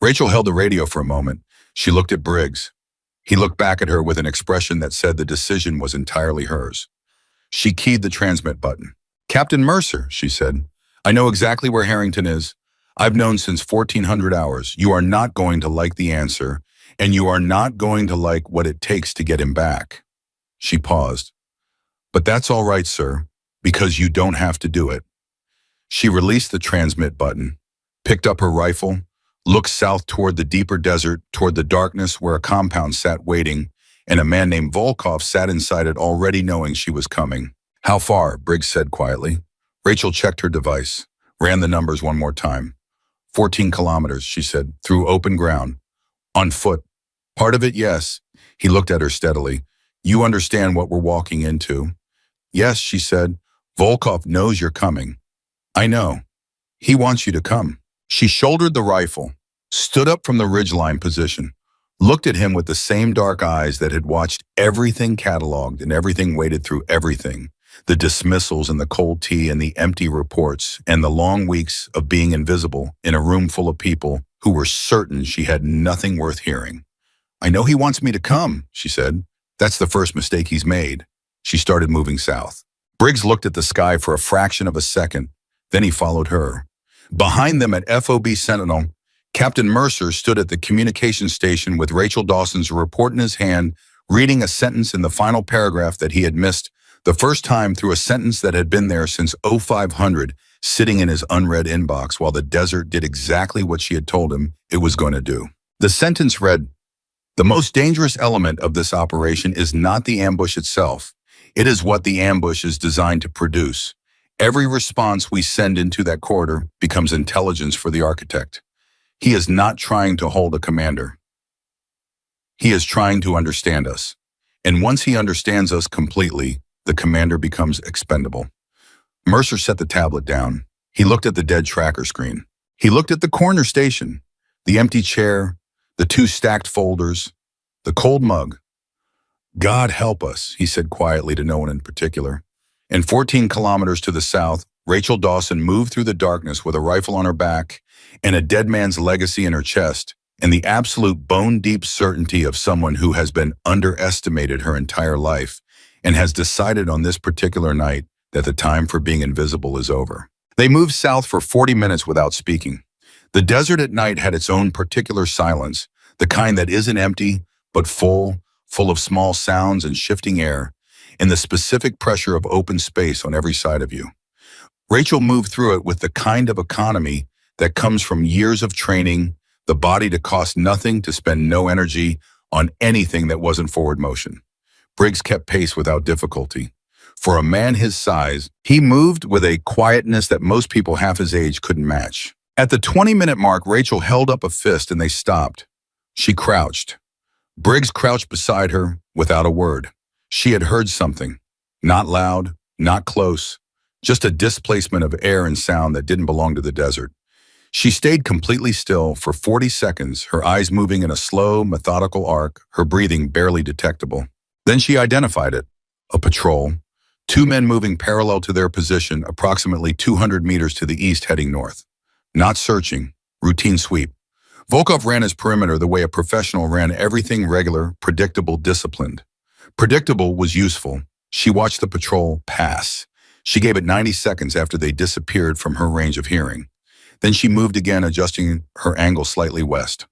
Rachel held the radio for a moment. She looked at Briggs. He looked back at her with an expression that said the decision was entirely hers. She keyed the transmit button. Captain Mercer, she said, I know exactly where Harrington is. I've known since 1400 hours. You are not going to like the answer, and you are not going to like what it takes to get him back. She paused. But that's all right, sir, because you don't have to do it. She released the transmit button, picked up her rifle, looked south toward the deeper desert, toward the darkness where a compound sat waiting, and a man named Volkov sat inside it already knowing she was coming. How far? Briggs said quietly. Rachel checked her device, ran the numbers one more time. 14 kilometers, she said, through open ground. On foot. Part of it, yes. He looked at her steadily. You understand what we're walking into. Yes, she said. Volkov knows you're coming. I know. He wants you to come. She shouldered the rifle, stood up from the ridgeline position, looked at him with the same dark eyes that had watched everything cataloged and everything waded through everything, the dismissals and the cold tea and the empty reports and the long weeks of being invisible in a room full of people who were certain she had nothing worth hearing. I know he wants me to come, she said. That's the first mistake he's made. She started moving south. Briggs looked at the sky for a fraction of a second. Then he followed her. Behind them at FOB Sentinel, Captain Mercer stood at the communication station with Rachel Dawson's report in his hand, reading a sentence in the final paragraph that he had missed the first time through a sentence that had been there since 0500, sitting in his unread inbox while the desert did exactly what she had told him it was going to do. The sentence read, "The most dangerous element of this operation is not the ambush itself. It is what the ambush is designed to produce. Every response we send into that corridor becomes intelligence for the architect. He is not trying to hold a commander. He is trying to understand us. And once he understands us completely, the commander becomes expendable." Mercer set the tablet down. He looked at the dead tracker screen. He looked at the corner station, the empty chair, the two stacked folders, the cold mug. "God help us," he said quietly to no one in particular. And 14 kilometers to the south, Rachel Dawson moved through the darkness with a rifle on her back and a dead man's legacy in her chest, and the absolute bone-deep certainty of someone who has been underestimated her entire life and has decided on this particular night that the time for being invisible is over. They moved south for 40 minutes without speaking. The desert at night had its own particular silence, the kind that isn't empty, but full of small sounds and shifting air, and the specific pressure of open space on every side of you. Rachel moved through it with the kind of economy that comes from years of training, the body to cost nothing, to spend no energy on anything that wasn't forward motion. Briggs kept pace without difficulty. For a man his size, he moved with a quietness that most people half his age couldn't match. At the 20-minute mark, Rachel held up a fist and they stopped. She crouched. Briggs crouched beside her without a word. She had heard something. Not loud, not close, just a displacement of air and sound that didn't belong to the desert. She stayed completely still for 40 seconds, her eyes moving in a slow, methodical arc, her breathing barely detectable. Then she identified it. A patrol. Two men moving parallel to their position, approximately 200 meters to the east heading north. Not searching. Routine sweep. Volkov ran his perimeter the way a professional ran everything: regular, predictable, disciplined. Predictable was useful. She watched the patrol pass. She gave it 90 seconds after they disappeared from her range of hearing. Then she moved again, adjusting her angle slightly west.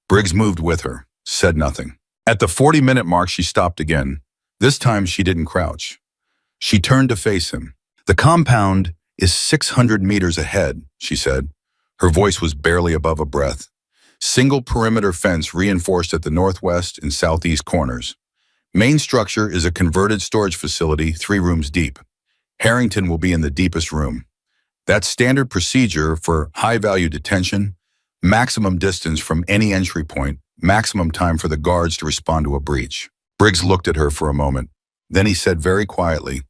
Briggs moved with her, said nothing. At the 40-minute mark, she stopped again. This time, she didn't crouch. She turned to face him. "The compound is 600 meters ahead," she said. Her voice was barely above a breath. "Single perimeter fence reinforced at the northwest and southeast corners. Main structure is a converted storage facility 3 rooms deep. Harrington will be in the deepest room. That's standard procedure for high-value detention, maximum distance from any entry point, maximum time for the guards to respond to a breach." Briggs looked at her for a moment. Then he said very quietly,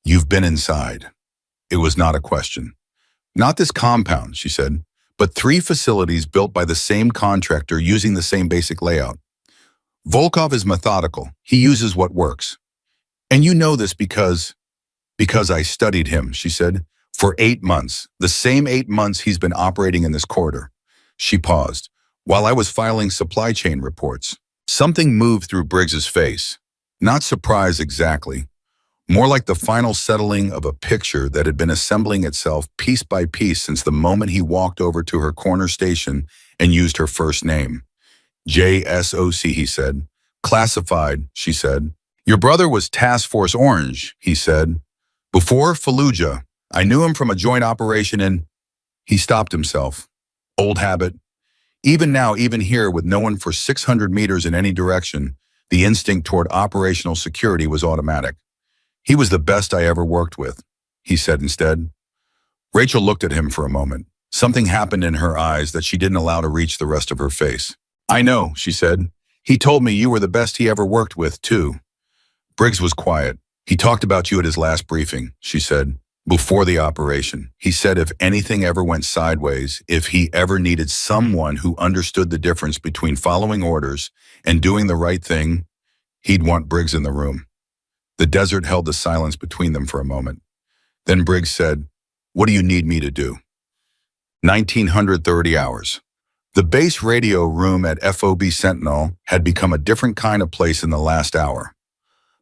"You've been inside." It was not a question. "Not this compound," she said, "but 3 facilities built by the same contractor using the same basic layout. Volkov is methodical. He uses what works. And you know this because I studied him," she said. "For 8 months, the same 8 months he's been operating in this corridor." She paused. "While I was filing supply chain reports." Something moved through Briggs's face. Not surprise exactly. More like the final settling of a picture that had been assembling itself piece by piece since the moment he walked over to her corner station and used her first name. "JSOC, he said. "Classified," she said. "Your brother was Task Force Orange," he said. "Before Fallujah, I knew him from a joint operation in—" He stopped himself. Old habit. Even now, even here, with no one for 600 meters in any direction, the instinct toward operational security was automatic. "He was the best I ever worked with," he said instead. Rachel looked at him for a moment. Something happened in her eyes that she didn't allow to reach the rest of her face. "I know," she said. "He told me you were the best he ever worked with, too." Briggs was quiet. "He talked about you at his last briefing," she said. "Before the operation. He said if anything ever went sideways, if he ever needed someone who understood the difference between following orders and doing the right thing, he'd want Briggs in the room." The desert held the silence between them for a moment. Then Briggs said, "What do you need me to do?" 1930 hours. The base radio room at FOB Sentinel had become a different kind of place in the last hour.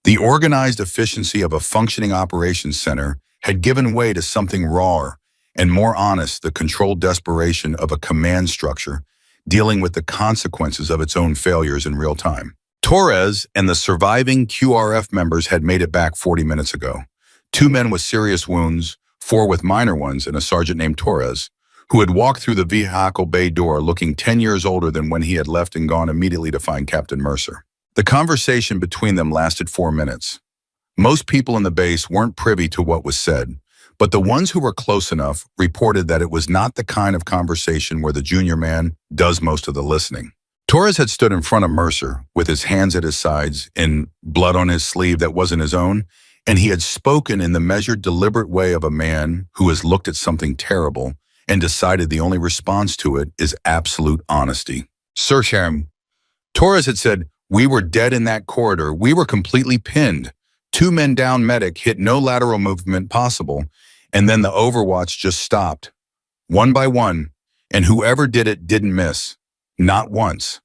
The organized efficiency of a functioning operations center had given way to something rawer and more honest, the controlled desperation of a command structure dealing with the consequences of its own failures in real time. Torres and the surviving QRF members had made it back 40 minutes ago. 2 men with serious wounds, 4 with minor ones, and a sergeant named Torres, who had walked through the vehicle bay door looking 10 years older than when he had left and gone immediately to find Captain Mercer. The conversation between them lasted 4 minutes. Most people in the base weren't privy to what was said, but the ones who were close enough reported that it was not the kind of conversation where the junior man does most of the listening. Torres had stood in front of Mercer with his hands at his sides and blood on his sleeve that wasn't his own, and he had spoken in the measured, deliberate way of a man who has looked at something terrible and decided the only response to it is absolute honesty. Sir Sharon, Torres had said, "We were dead in that corridor. We were completely pinned. 2 men down, medic, hit no lateral movement possible, and then the overwatch just stopped. One by one, and whoever did it didn't miss. Not once.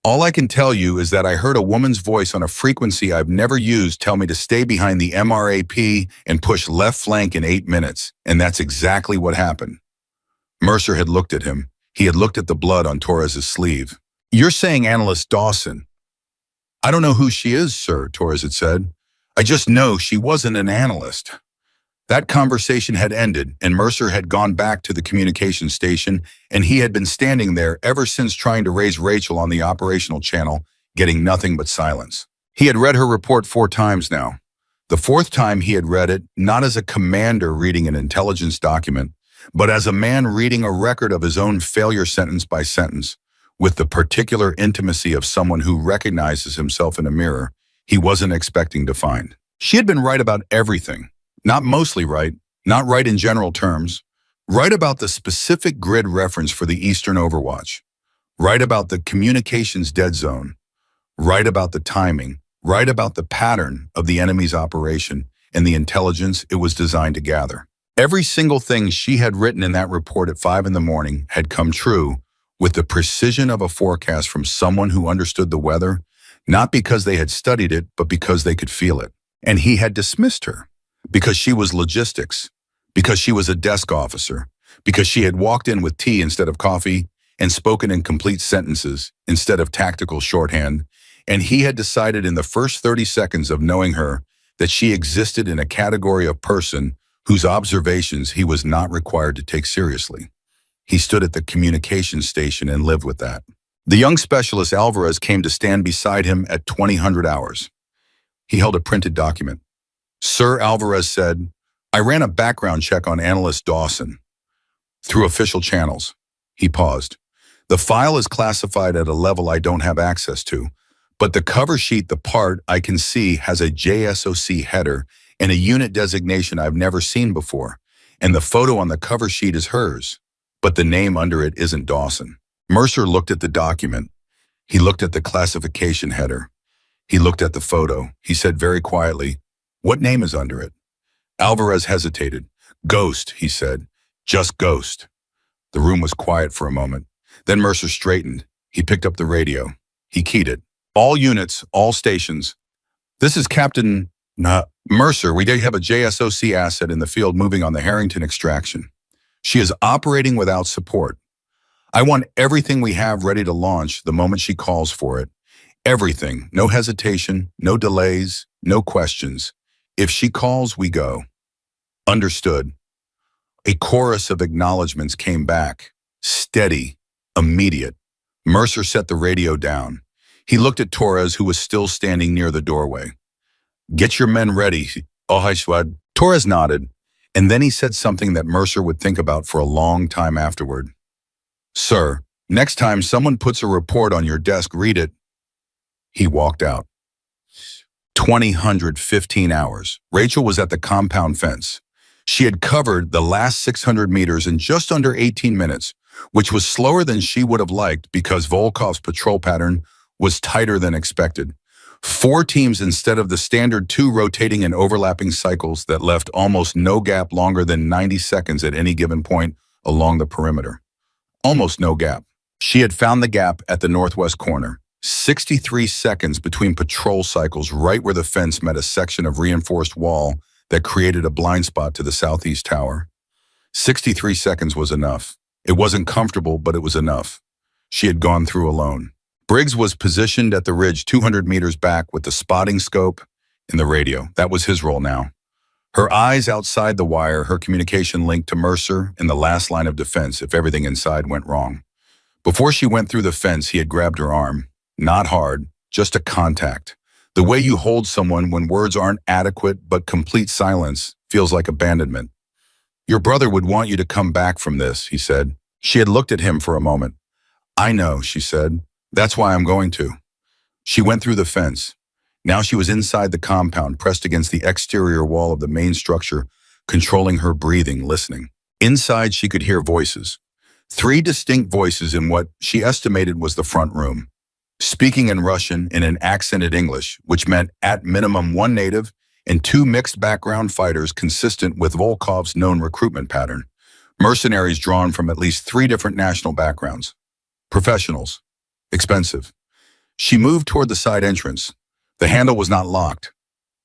All I can tell you is that I heard a woman's voice on a frequency I've never used tell me to stay behind the MRAP and push left flank in 8 minutes, and that's exactly what happened." Mercer had looked at him. He had looked at the blood on Torres's sleeve. "You're saying Analyst Dawson?" "I don't know who she is, sir," Torres had said. "I just know she wasn't an analyst." That conversation had ended, and Mercer had gone back to the communication station, and he had been standing there ever since trying to raise Rachel on the operational channel, getting nothing but silence. He had read her report 4 times now. The 4th time he had read it, not as a commander reading an intelligence document, but as a man reading a record of his own failure sentence by sentence, with the particular intimacy of someone who recognizes himself in a mirror he wasn't expecting to find. She had been right about everything. Not mostly right, not right in general terms, right about the specific grid reference for the Eastern Overwatch, right about the communications dead zone, right about the timing, right about the pattern of the enemy's operation and the intelligence it was designed to gather. Every single thing she had written in that report at 5 in the morning had come true with the precision of a forecast from someone who understood the weather, not because they had studied it, but because they could feel it. And he had dismissed her. Because she was logistics, because she was a desk officer, because she had walked in with tea instead of coffee and spoken in complete sentences instead of tactical shorthand, and he had decided in the first 30 seconds of knowing her that she existed in a category of person whose observations he was not required to take seriously. He stood at the communications station and lived with that. The young specialist Alvarez came to stand beside him at 2000 hours. He held a printed document. Sir Alvarez said, "I ran a background check on Analyst Dawson through official channels." He paused. "The file is classified at a level I don't have access to, but the cover sheet, the part I can see, has a JSOC header and a unit designation I've never seen before, and the photo on the cover sheet is hers, but the name under it isn't Dawson." Mercer looked at the document. He looked at the classification header. He looked at the photo. He said very quietly, "What name is under it?" Alvarez hesitated. "Ghost," he said. "Just Ghost." The room was quiet for a moment. Then Mercer straightened. He picked up the radio. He keyed it. "All units, all stations. This is Captain Mercer. We have a JSOC asset in the field moving on the Harrington extraction. She is operating without support. I want everything we have ready to launch the moment she calls for it. Everything. No hesitation, no delays, no questions. If she calls, we go." "Understood." A chorus of acknowledgments came back. Steady, immediate. Mercer set the radio down. He looked at Torres, who was still standing near the doorway. "Get your men ready, Ohaishwad." Torres nodded, and then he said something that Mercer would think about for a long time afterward. "Sir, next time someone puts a report on your desk, read it." He walked out. 2015 hours. Rachel was at the compound fence. She had covered the last 600 meters in just under 18 minutes, which was slower than she would have liked because Volkov's patrol pattern was tighter than expected. 4 teams instead of the standard 2 rotating and overlapping cycles that left almost no gap longer than 90 seconds at any given point along the perimeter. Almost no gap. She had found the gap at the northwest corner. 63 seconds between patrol cycles right where the fence met a section of reinforced wall that created a blind spot to the southeast tower. 63 seconds was enough. It wasn't comfortable, but it was enough. She had gone through alone. Briggs was positioned at the ridge 200 meters back with the spotting scope and the radio. That was his role now. Her eyes outside the wire, her communication linked to Mercer in the last line of defense if everything inside went wrong. Before she went through the fence, he had grabbed her arm. Not hard, just a contact. The way you hold someone when words aren't adequate but complete silence feels like abandonment. Your brother would want you to come back from this, he said. She had looked at him for a moment. I know, she said. That's why I'm going to. She went through the fence. Now she was inside the compound, pressed against the exterior wall of the main structure, controlling her breathing, listening. Inside, she could hear voices. 3 distinct voices in what she estimated was the front room, speaking in Russian and in accented English, which meant at minimum 1 native and 2 mixed background fighters consistent with Volkov's known recruitment pattern, mercenaries drawn from at least 3 different national backgrounds. Professionals. Expensive. She moved toward the side entrance. The handle was not locked.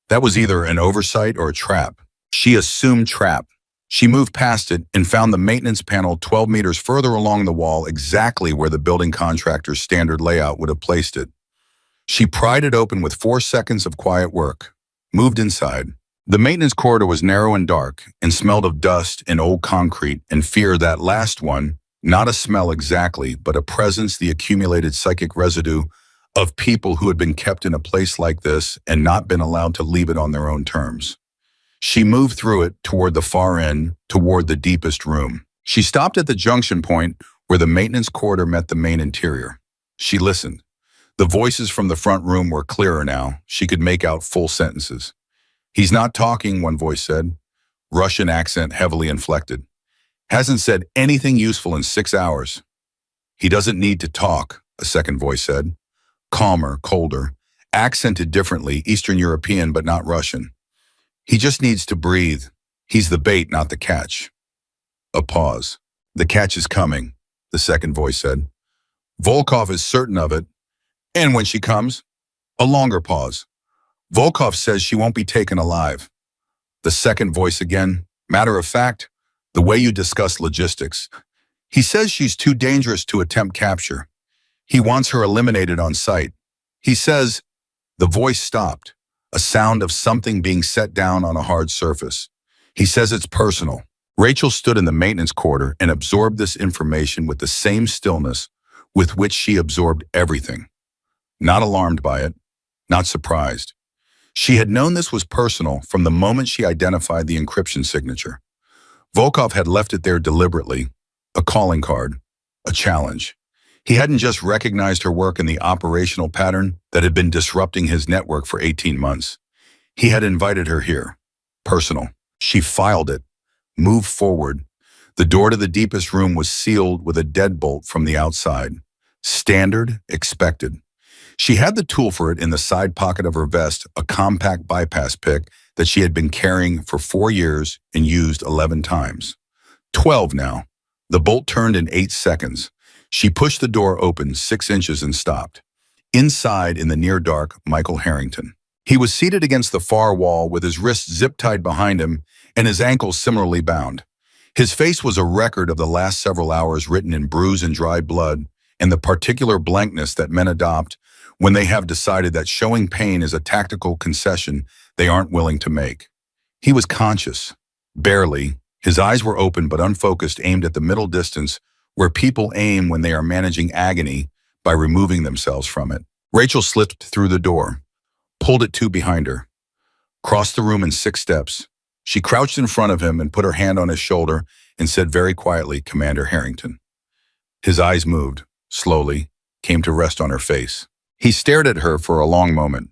That was either an oversight or a trap. She assumed trap. She moved past it and found the maintenance panel 12 meters further along the wall, exactly where the building contractor's standard layout would have placed it. She pried it open with 4 seconds of quiet work, moved inside. The maintenance corridor was narrow and dark and smelled of dust and old concrete and fear, that last one, not a smell exactly, but a presence, the accumulated psychic residue of people who had been kept in a place like this and not been allowed to leave it on their own terms. She moved through it toward the far end, toward the deepest room. She stopped at the junction point where the maintenance corridor met the main interior. She listened. The voices from the front room were clearer now. She could make out full sentences. He's not talking, one voice said. Russian accent heavily inflected. Hasn't said anything useful in 6 hours. He doesn't need to talk, a second voice said. Calmer, colder, accented differently, Eastern European but not Russian. He just needs to breathe. He's the bait, not the catch. A pause. The catch is coming, the second voice said. Volkov is certain of it. And when she comes, a longer pause. Volkov says she won't be taken alive. The second voice again. Matter of fact, the way you discuss logistics. He says she's too dangerous to attempt capture. He wants her eliminated on sight. He says, the voice stopped, a sound of something being set down on a hard surface. He says it's personal. Rachel stood in the maintenance corridor and absorbed this information with the same stillness with which she absorbed everything. Not alarmed by it, not surprised. She had known this was personal from the moment she identified the encryption signature. Volkov had left it there deliberately, a calling card, a challenge. He hadn't just recognized her work in the operational pattern that had been disrupting his network for 18 months. He had invited her here. Personal. She filed it, moved forward. The door to the deepest room was sealed with a deadbolt from the outside. Standard, expected. She had the tool for it in the side pocket of her vest, a compact bypass pick that she had been carrying for 4 years and used 11 times. 12 now. The bolt turned in 8 seconds. She pushed the door open 6 inches and stopped. Inside, in the near dark, Michael Harrington. He was seated against the far wall with his wrists zip-tied behind him and his ankles similarly bound. His face was a record of the last several hours written in bruise and dried blood and the particular blankness that men adopt when they have decided that showing pain is a tactical concession they aren't willing to make. He was conscious. Barely. His eyes were open but unfocused, aimed at the middle distance where people aim when they are managing agony by removing themselves from it. Rachel slipped through the door, pulled it to behind her, crossed the room in 6 steps. She crouched in front of him and put her hand on his shoulder and said very quietly, Commander Harrington. His eyes moved, slowly, came to rest on her face. He stared at her for a long moment.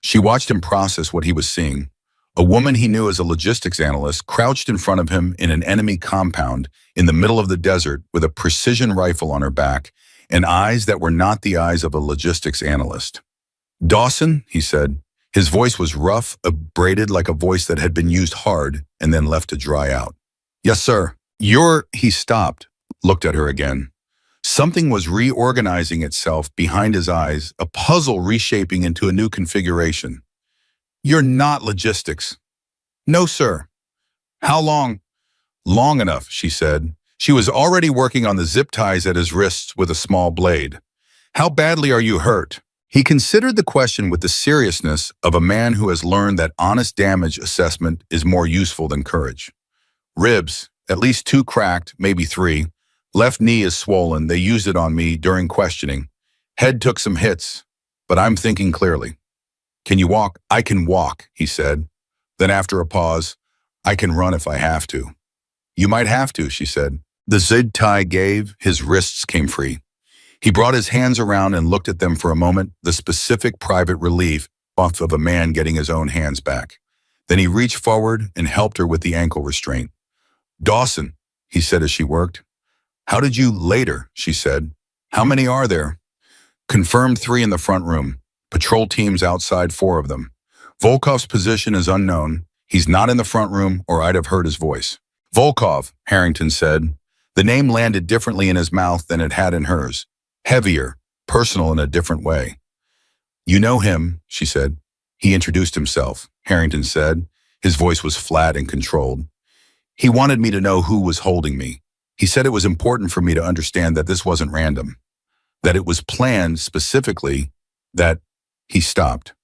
She watched him process what he was seeing. A woman he knew as a logistics analyst crouched in front of him in an enemy compound in the middle of the desert with a precision rifle on her back and eyes that were not the eyes of a logistics analyst. Dawson, he said. His voice was rough, abraded like a voice that had been used hard and then left to dry out. Yes, sir. He stopped, looked at her again. Something was reorganizing itself behind his eyes, a puzzle reshaping into a new configuration. You're not logistics. No, sir. How long? Long enough, she said. She was already working on the zip ties at his wrists with a small blade. How badly are you hurt? He considered the question with the seriousness of a man who has learned that honest damage assessment is more useful than courage. Ribs, at least 2 cracked, maybe 3. Left knee is swollen. They used it on me during questioning. Head took some hits, but I'm thinking clearly. Can you walk? I can walk, he said. Then after a pause, I can run if I have to. You might have to, she said. The zig tie gave, his wrists came free. He brought his hands around and looked at them for a moment, the specific private relief of a man getting his own hands back. Then he reached forward and helped her with the ankle restraint. Dawson, he said as she worked. How did you later, she said. How many are there? Confirmed 3 in the front room. Patrol teams outside 4 of them. Volkov's position is unknown. He's not in the front room or I'd have heard his voice. Volkov, Harrington said. The name landed differently in his mouth than it had in hers. Heavier, personal in a different way. You know him, she said. He introduced himself, Harrington said. His voice was flat and controlled. He wanted me to know who was holding me. He said it was important for me to understand that this wasn't random, that it was planned specifically, that he stopped.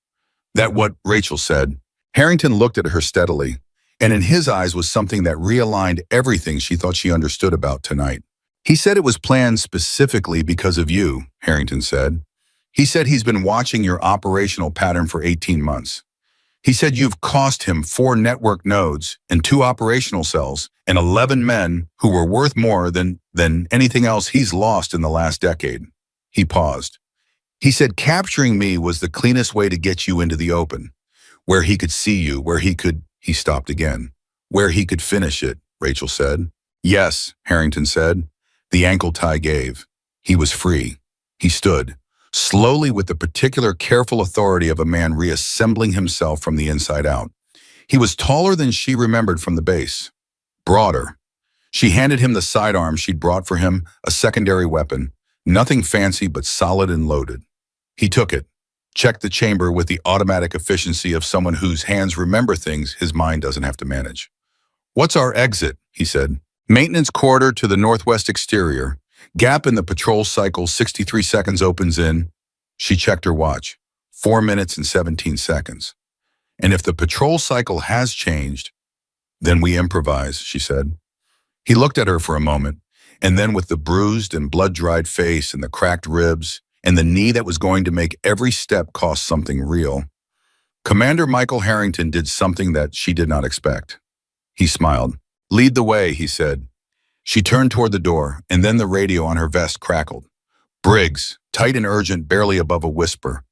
That what Rachel said. Harrington looked at her steadily, and in his eyes was something that realigned everything she thought she understood about tonight. He said it was planned specifically because of you, Harrington said. He said he's been watching your operational pattern for 18 months. He said you've cost him 4 network nodes and 2 operational cells and 11 men who were worth more than anything else he's lost in the last decade. He paused. He said capturing me was the cleanest way to get you into the open, where he could see you, he stopped again, where he could finish it, Rachel said. Yes, Harrington said. The ankle tie gave. He was free. He stood, slowly with the particular careful authority of a man reassembling himself from the inside out. He was taller than she remembered from the base, broader. She handed him the sidearm she'd brought for him, a secondary weapon, nothing fancy but solid and loaded. He took it, checked the chamber with the automatic efficiency of someone whose hands remember things his mind doesn't have to manage. What's our exit? He said. Maintenance corridor to the northwest exterior. Gap in the patrol cycle, 63 seconds opens in. She checked her watch. 4 minutes and 17 seconds. And if the patrol cycle has changed, then we improvise, she said. He looked at her for a moment, and then with the bruised and blood-dried face and the cracked ribs and the knee that was going to make every step cost something real, Commander Michael Harrington did something that she did not expect. He smiled. Lead the way, he said. She turned toward the door, and then the radio on her vest crackled. Briggs, tight and urgent, barely above a whisper.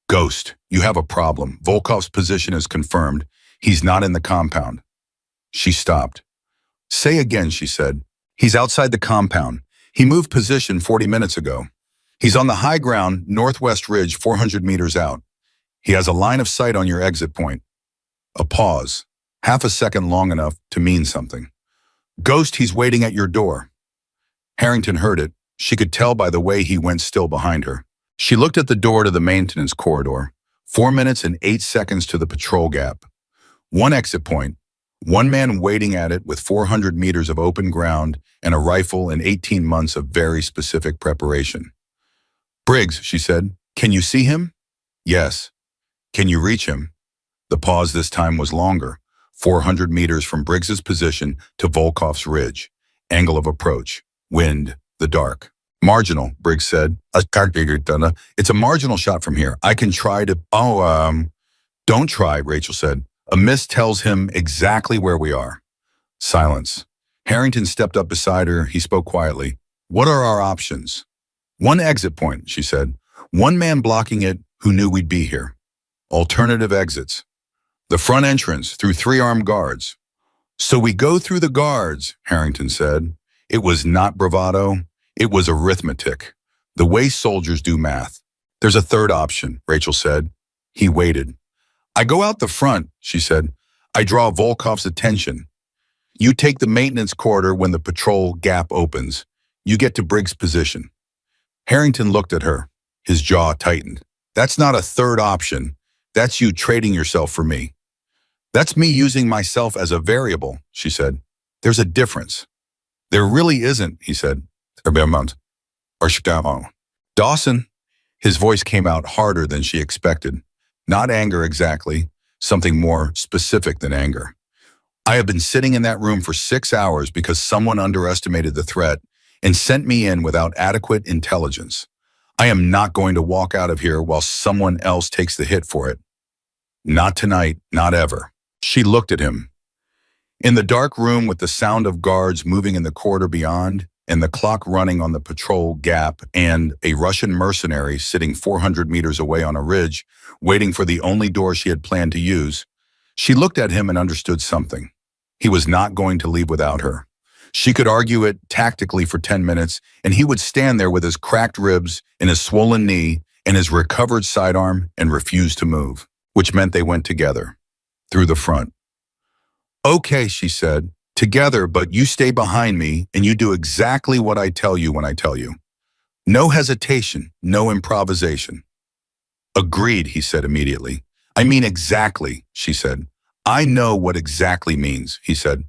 Ghost, you have a problem. Volkov's position is confirmed. He's not in the compound. She stopped. Say again, she said. He's outside the compound. He moved position 40 minutes ago. He's on the high ground, northwest ridge, 400 meters out. He has a line of sight on your exit point. A pause. Half a second long enough to mean something. Ghost, he's waiting at your door. Harrington heard it. She could tell by the way he went still behind her. She looked at the door to the maintenance corridor. 4 minutes and 8 seconds to the patrol gap. 1 exit point. 1 man waiting at it with 400 meters of open ground and a rifle and 18 months of very specific preparation. Briggs, she said, can you see him? Yes. Can you reach him? The pause this time was longer. 400 meters from Briggs's position to Volkov's ridge. Angle of approach. Wind. The dark. Marginal, Briggs said. It's a marginal shot from here. I can try to... Don't try, Rachel said. A mist tells him exactly where we are. Silence. Harrington stepped up beside her. He spoke quietly. What are our options? 1 exit point, she said. 1 man blocking it who knew we'd be here. Alternative exits. The front entrance through 3 armed guards. So we go through the guards, Harrington said. It was not bravado. It was arithmetic. The way soldiers do math. There's a 3rd option, Rachel said. He waited. I go out the front, she said. I draw Volkov's attention. You take the maintenance corridor when the patrol gap opens. You get to Briggs' position. Harrington looked at her. His jaw tightened. That's not a 3rd option. That's you trading yourself for me. That's me using myself as a variable, she said. There's a difference. There really isn't, he said. Dawson, His voice came out harder than she expected. Not anger exactly, something more specific than anger. I have been sitting in that room for 6 hours because someone underestimated the threat and sent me in without adequate intelligence. I am not going to walk out of here while someone else takes the hit for it. Not tonight, not ever. She looked at him. In the dark room with the sound of guards moving in the corridor beyond, and the clock running on the patrol gap, and a Russian mercenary sitting 400 meters away on a ridge, waiting for the only door she had planned to use, she looked at him and understood something. He was not going to leave without her. She could argue it tactically for 10 minutes, and he would stand there with his cracked ribs and his swollen knee and his recovered sidearm and refuse to move, which meant they went together, through the front. Okay, she said, together, but you stay behind me and you do exactly what I tell you when I tell you. No hesitation, no improvisation. Agreed, he said immediately. I mean exactly, she said. I know what exactly means, he said.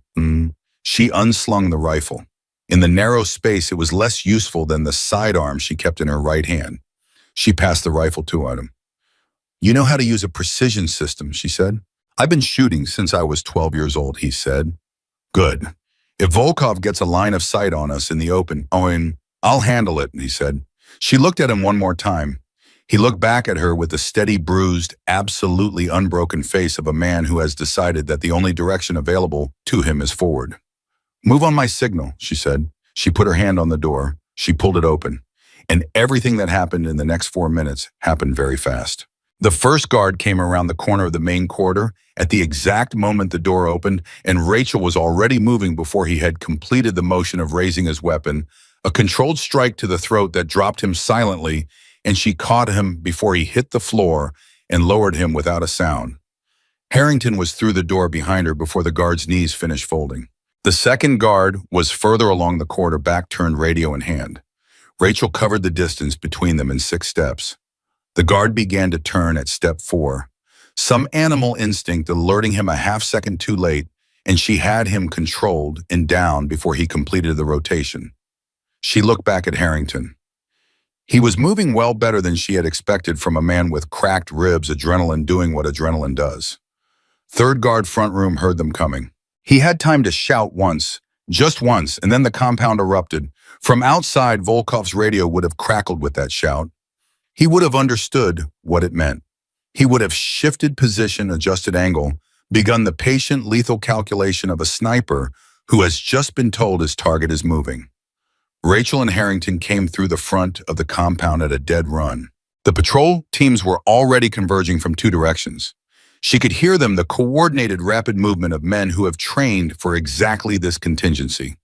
She unslung the rifle. In the narrow space, it was less useful than the sidearm she kept in her right hand. She passed the rifle to him. You know how to use a precision system, she said. I've been shooting since I was 12 years old, he said. Good. If Volkov gets a line of sight on us in the open, I'll handle it, he said. She looked at him one more time. He looked back at her with the steady, bruised, absolutely unbroken face of a man who has decided that the only direction available to him is forward. Move on my signal, she said. She put her hand on the door. She pulled it open. And everything that happened in the next 4 minutes happened very fast. The first guard came around the corner of the main corridor at the exact moment the door opened, and Rachel was already moving before he had completed the motion of raising his weapon, a controlled strike to the throat that dropped him silently, and she caught him before he hit the floor and lowered him without a sound. Harrington was through the door behind her before the guard's knees finished folding. The second guard was further along the corridor, back-turned, radio in hand. Rachel covered the distance between them in 6 steps. The guard began to turn at step 4, some animal instinct alerting him a half-second too late, and she had him controlled and down before he completed the rotation. She looked back at Harrington. He was moving well better than she had expected from a man with cracked ribs, adrenaline doing what adrenaline does. Third guard front room heard them coming. He had time to shout once, just once, and then the compound erupted. From outside, Volkov's radio would have crackled with that shout. He would have understood what it meant. He would have shifted position, adjusted angle, begun the patient, lethal calculation of a sniper who has just been told his target is moving. Rachel and Harrington came through the front of the compound at a dead run. The patrol teams were already converging from 2 directions. She could hear them, the coordinated, rapid movement of men who have trained for exactly this contingency.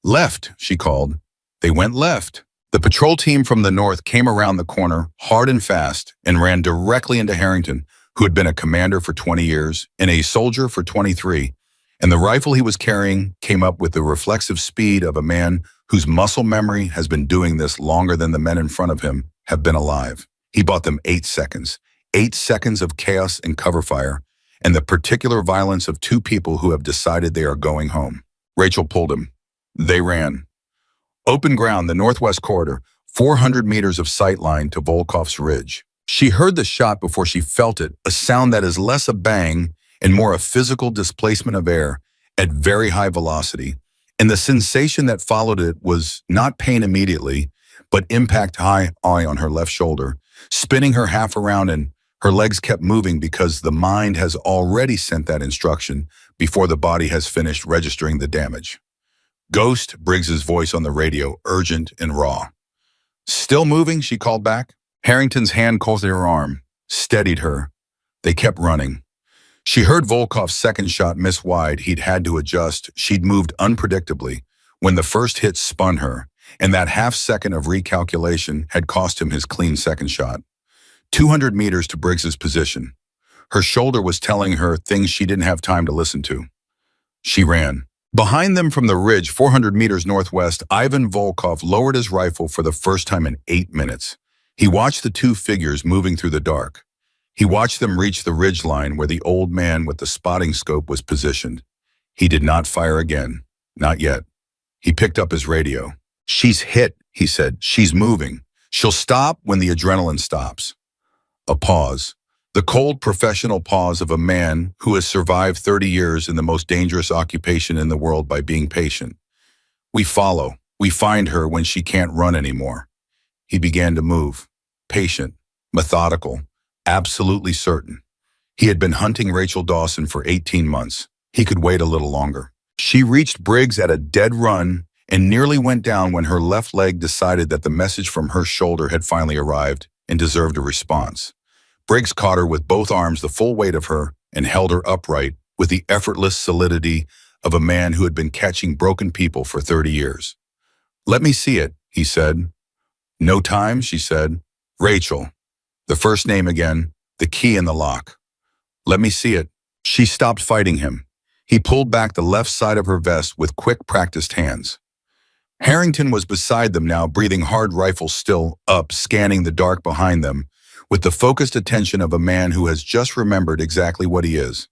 Left, she called. They went left. The patrol team from the north came around the corner, hard and fast, and ran directly into Harrington, who had been a commander for 20 years and a soldier for 23, and the rifle he was carrying came up with the reflexive speed of a man whose muscle memory has been doing this longer than the men in front of him have been alive. He bought them 8 seconds. 8 seconds of chaos and cover fire, and the particular violence of 2 people who have decided they are going home. Rachel pulled him. They ran. Open ground, the northwest corridor, 400 meters of sight line to Volkov's ridge. She heard the shot before she felt it, a sound that is less a bang and more a physical displacement of air at very high velocity. And the sensation that followed it was not pain immediately, but impact high on her left shoulder, spinning her half around, and her legs kept moving because the mind has already sent that instruction before the body has finished registering the damage. Ghost, Briggs's voice on the radio, urgent and raw. Still moving, she called back. Harrington's hand caught her arm, steadied her. They kept running. She heard Volkov's second shot miss wide. He'd had to adjust. She'd moved unpredictably when the first hit spun her, and that half-second of recalculation had cost him his clean second shot. 200 meters to Briggs's position. Her shoulder was telling her things she didn't have time to listen to. She ran. Behind them from the ridge, 400 meters northwest, Ivan Volkov lowered his rifle for the first time in 8 minutes. He watched the 2 figures moving through the dark. He watched them reach the ridge line where the old man with the spotting scope was positioned. He did not fire again. Not yet. He picked up his radio. She's hit, he said. She's moving. She'll stop when the adrenaline stops. A pause. The cold professional pause of a man who has survived 30 years in the most dangerous occupation in the world by being patient. We follow. We find her when she can't run anymore. He began to move. Patient. Methodical. Absolutely certain. He had been hunting Rachel Dawson for 18 months. He could wait a little longer. She reached Briggs at a dead run and nearly went down when her left leg decided that the message from her shoulder had finally arrived and deserved a response. Briggs caught her with both arms, the full weight of her, and held her upright with the effortless solidity of a man who had been catching broken people for 30 years. "Let me see it," he said. "No time," she said. "Rachel." The first name again, the key in the lock. "Let me see it." She stopped fighting him. He pulled back the left side of her vest with quick, practiced hands. Harrington was beside them now, breathing hard, rifle still up, scanning the dark behind them, with the focused attention of a man who has just remembered exactly what he is.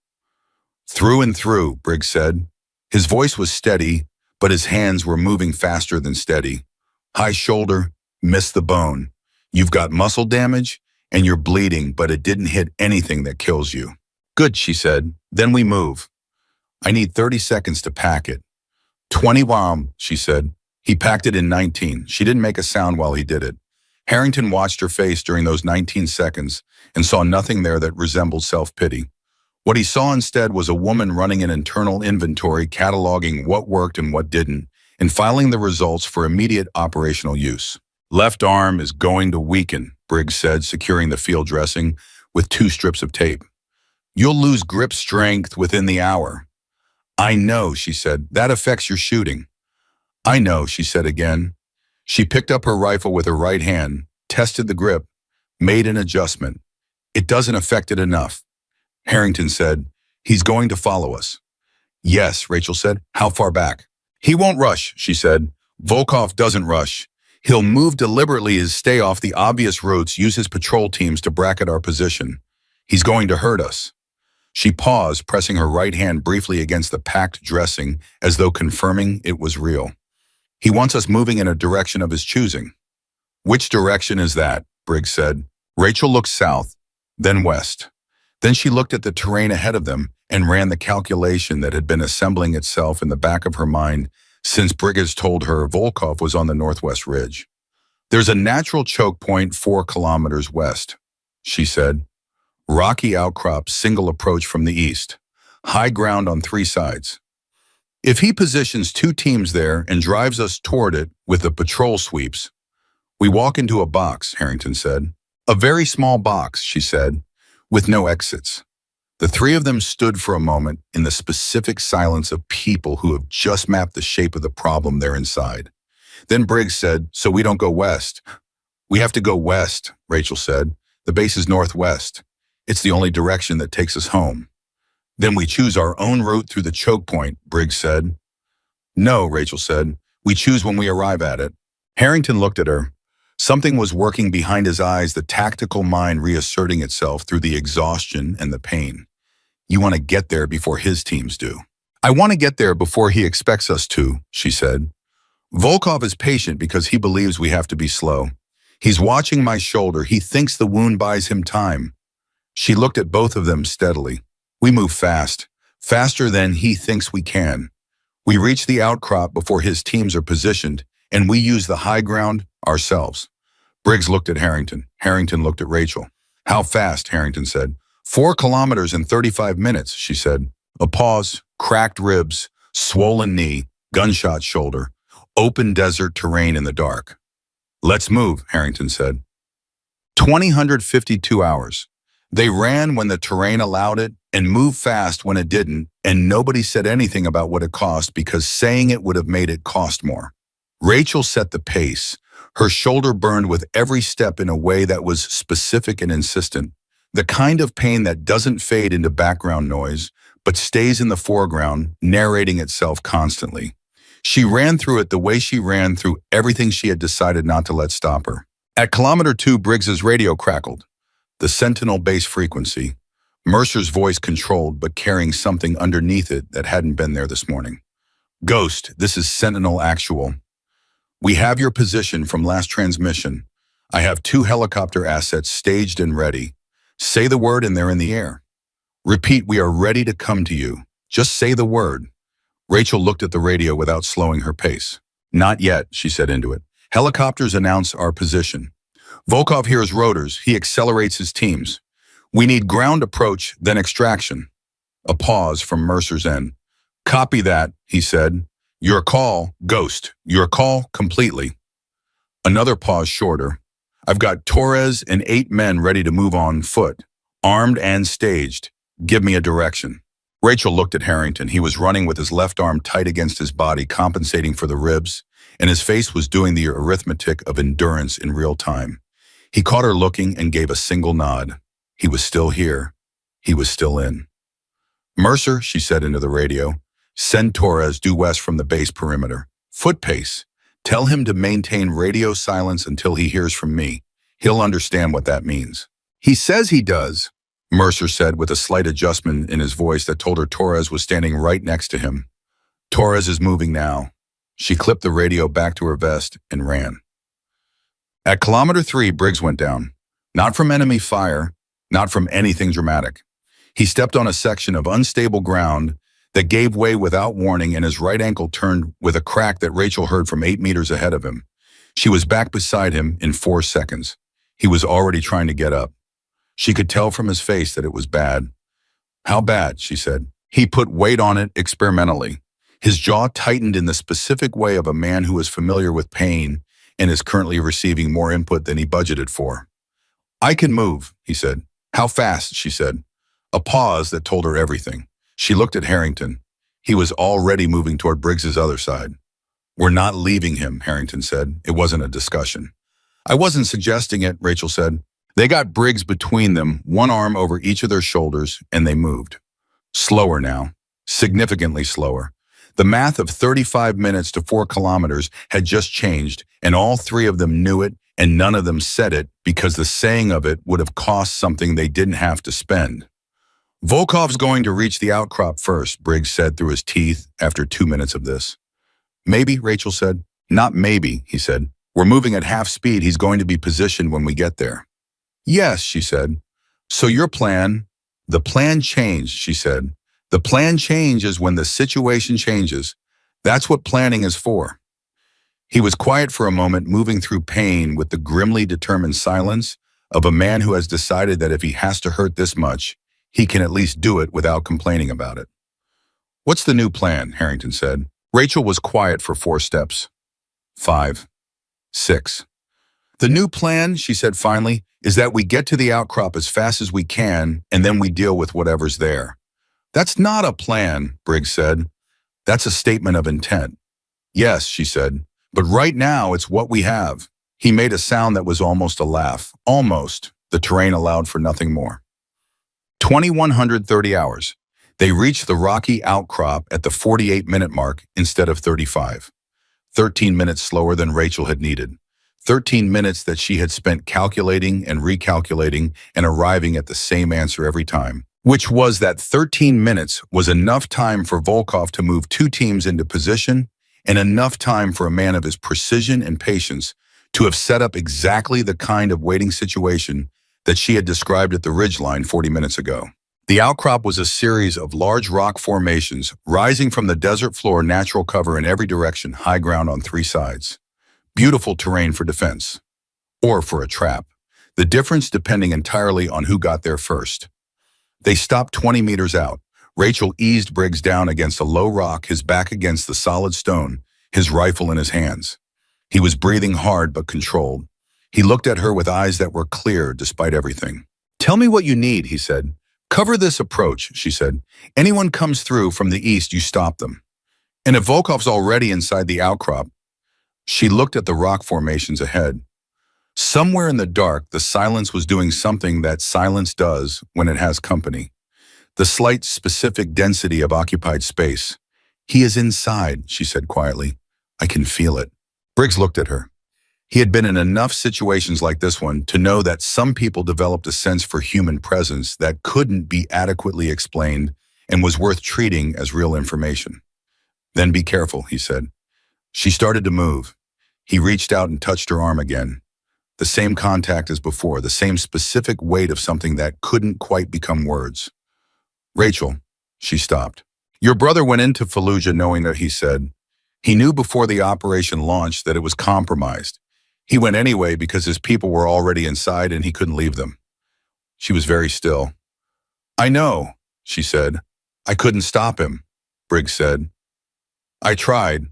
"Through and through," Briggs said. His voice was steady, but his hands were moving faster than steady. "High shoulder, missed the bone. You've got muscle damage, and you're bleeding, but it didn't hit anything that kills you." "Good," she said. "Then we move. I need 30 seconds to pack it." 20 bomb, she said. He packed it in 19. She didn't make a sound while he did it. Harrington watched her face during those 19 seconds and saw nothing there that resembled self-pity. What he saw instead was a woman running an internal inventory, cataloging what worked and what didn't, and filing the results for immediate operational use. "Left arm is going to weaken," Briggs said, securing the field dressing with 2 strips of tape. "You'll lose grip strength within the hour." "I know," she said. "That affects your shooting." "I know," she said again. She picked up her rifle with her right hand, tested the grip, made an adjustment. "It doesn't affect it enough." Harrington said, "He's going to follow us." "Yes," Rachel said. "How far back?" "He won't rush," she said. "Volkov doesn't rush. He'll move deliberately to stay off the obvious routes, use his patrol teams to bracket our position. He's going to hurt us." She paused, pressing her right hand briefly against the packed dressing as though confirming it was real. "He wants us moving in a direction of his choosing." "Which direction is that?" Briggs said. Rachel looked south, then west. Then she looked at the terrain ahead of them and ran the calculation that had been assembling itself in the back of her mind since Briggs told her Volkov was on the northwest ridge. "There's a natural choke point 4 kilometers west," she said. "Rocky outcrop, single approach from the east. High ground on 3 sides. If he positions 2 teams there and drives us toward it with the patrol sweeps." "We walk into a box," Harrington said. "A very small box," she said, "with no exits." The 3 of them stood for a moment in the specific silence of people who have just mapped the shape of the problem they're inside. Then Briggs said, "So we don't go west." "We have to go west," Rachel said. "The base is northwest. It's the only direction that takes us home." "Then we choose our own route through the choke point," Briggs said. "No," Rachel said. "We choose when we arrive at it." Harrington looked at her. Something was working behind his eyes, the tactical mind reasserting itself through the exhaustion and the pain. "You want to get there before his teams do." "I want to get there before he expects us to," she said. "Volkov is patient because he believes we have to be slow. He's watching my shoulder. He thinks the wound buys him time." She looked at both of them steadily. "We move fast, faster than he thinks we can. We reach the outcrop before his teams are positioned, and we use the high ground ourselves." Briggs looked at Harrington. Harrington looked at Rachel. "How fast?" Harrington said. 4 kilometers in 35 minutes, she said. A pause, cracked ribs, swollen knee, gunshot shoulder, open desert terrain in the dark. "Let's move," Harrington said. 252 hours. They ran when the terrain allowed it and moved fast when it didn't, and nobody said anything about what it cost because saying it would have made it cost more. Rachel set the pace. Her shoulder burned with every step in a way that was specific and insistent. The kind of pain that doesn't fade into background noise, but stays in the foreground, narrating itself constantly. She ran through it the way she ran through everything she had decided not to let stop her. At kilometer 2, Briggs's radio crackled. The Sentinel base frequency. Mercer's voice controlled, but carrying something underneath it that hadn't been there this morning. "Ghost, this is Sentinel Actual. We have your position from last transmission. I have 2 helicopter assets staged and ready. Say the word and they're in the air. Repeat, we are ready to come to you. Just say the word. Rachel looked at the radio without slowing her pace. Not yet, she said into it. Helicopters announce our position. Volkov hears rotors. He accelerates his teams. We need ground approach, then extraction. A pause from Mercer's end. Copy that, he said. Your call, Ghost. Your call, completely. Another pause shorter. I've got Torres and 8 men ready to move on foot, armed and staged. Give me a direction. Rachel looked at Harrington. He was running with his left arm tight against his body, compensating for the ribs, and his face was doing the arithmetic of endurance in real time. He caught her looking and gave a single nod. He was still here. He was still in. Mercer, she said into the radio, send Torres due west from the base perimeter. Foot pace. Tell him to maintain radio silence until he hears from me. He'll understand what that means. He says he does, Mercer said with a slight adjustment in his voice that told her Torres was standing right next to him. Torres is moving now. She clipped the radio back to her vest and ran. At kilometer 3, Briggs went down. Not from enemy fire, not from anything dramatic. He stepped on a section of unstable ground that gave way without warning, and his right ankle turned with a crack that Rachel heard from 8 meters ahead of him. She was back beside him in 4 seconds. He was already trying to get up. She could tell from his face that it was bad. How bad, she said. He put weight on it experimentally. His jaw tightened in the specific way of a man who is familiar with pain and is currently receiving more input than he budgeted for. I can move, he said. How fast, she said. A pause that told her everything. She looked at Harrington. He was already moving toward Briggs's other side. We're not leaving him, Harrington said. It wasn't a discussion. I wasn't suggesting it, Rachel said. They got Briggs between them, one arm over each of their shoulders, and they moved. Slower now. Significantly slower. The math of 35 minutes to 4 kilometers had just changed, and all 3 of them knew it, and none of them said it because the saying of it would have cost something they didn't have to spend. Volkov's going to reach the outcrop first, Briggs said through his teeth after 2 minutes of this. Maybe, Rachel said. Not maybe, he said. We're moving at half speed. He's going to be positioned when we get there. Yes, she said. So your plan? The plan changed, she said. The plan changes when the situation changes. That's what planning is for. He was quiet for a moment, moving through pain with the grimly determined silence of a man who has decided that if he has to hurt this much, he can at least do it without complaining about it. What's the new plan? Harrington said. Rachel was quiet for 4 steps. 5. 6. The new plan, she said finally, is that we get to the outcrop as fast as we can, and then we deal with whatever's there. That's not a plan, Briggs said. That's a statement of intent. Yes, she said, but right now it's what we have. He made a sound that was almost a laugh. Almost. The terrain allowed for nothing more. 2,130 hours. They reached the rocky outcrop at the 48-minute mark instead of 35. 13 minutes slower than Rachel had needed. 13 minutes that she had spent calculating and recalculating and arriving at the same answer every time, which was that 13 minutes was enough time for Volkov to move 2 teams into position and enough time for a man of his precision and patience to have set up exactly the kind of waiting situation that she had described at the ridgeline 40 minutes ago. The outcrop was a series of large rock formations rising from the desert floor, natural cover in every direction, high ground on 3 sides. Beautiful terrain for defense. Or for a trap. The difference depending entirely on who got there first. They stopped 20 meters out. Rachel eased Briggs down against a low rock, his back against the solid stone, his rifle in his hands. He was breathing hard but controlled. He looked at her with eyes that were clear despite everything. Tell me what you need, he said. Cover this approach, she said. Anyone comes through from the east, you stop them. And if Volkov's already inside the outcrop, she looked at the rock formations ahead. Somewhere in the dark, the silence was doing something that silence does when it has company. The slight specific density of occupied space. He is inside, she said quietly. I can feel it. Briggs looked at her. He had been in enough situations like this one to know that some people developed a sense for human presence that couldn't be adequately explained and was worth treating as real information. Then be careful, he said. She started to move. He reached out and touched her arm again. The same contact as before, the same specific weight of something that couldn't quite become words. Rachel, she stopped. Your brother went into Fallujah knowing that he knew before the operation launched that it was compromised. He went anyway because his people were already inside and he couldn't leave them. She was very still. I know, she said. I couldn't stop him, Briggs said. I tried.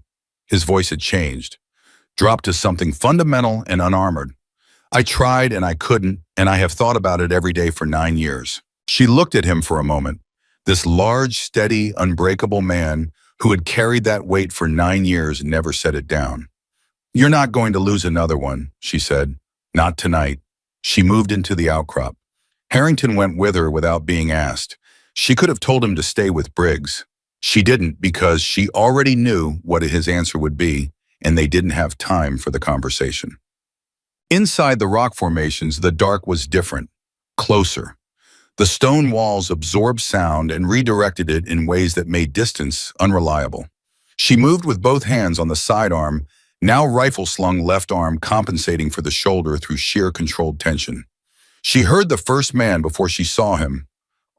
His voice had changed, dropped to something fundamental and unarmored. I tried and I couldn't, and I have thought about it every day for 9 years. She looked at him for a moment, this large, steady, unbreakable man who had carried that weight for 9 years and never set it down. You're not going to lose another one, she said. Not tonight. She moved into the outcrop. Harrington went with her without being asked. She could have told him to stay with Briggs. She didn't because she already knew what his answer would be, and they didn't have time for the conversation. Inside the rock formations, the dark was different, closer. The stone walls absorbed sound and redirected it in ways that made distance unreliable. She moved with both hands on the sidearm, now rifle-slung left arm compensating for the shoulder through sheer controlled tension. She heard the first man before she saw him.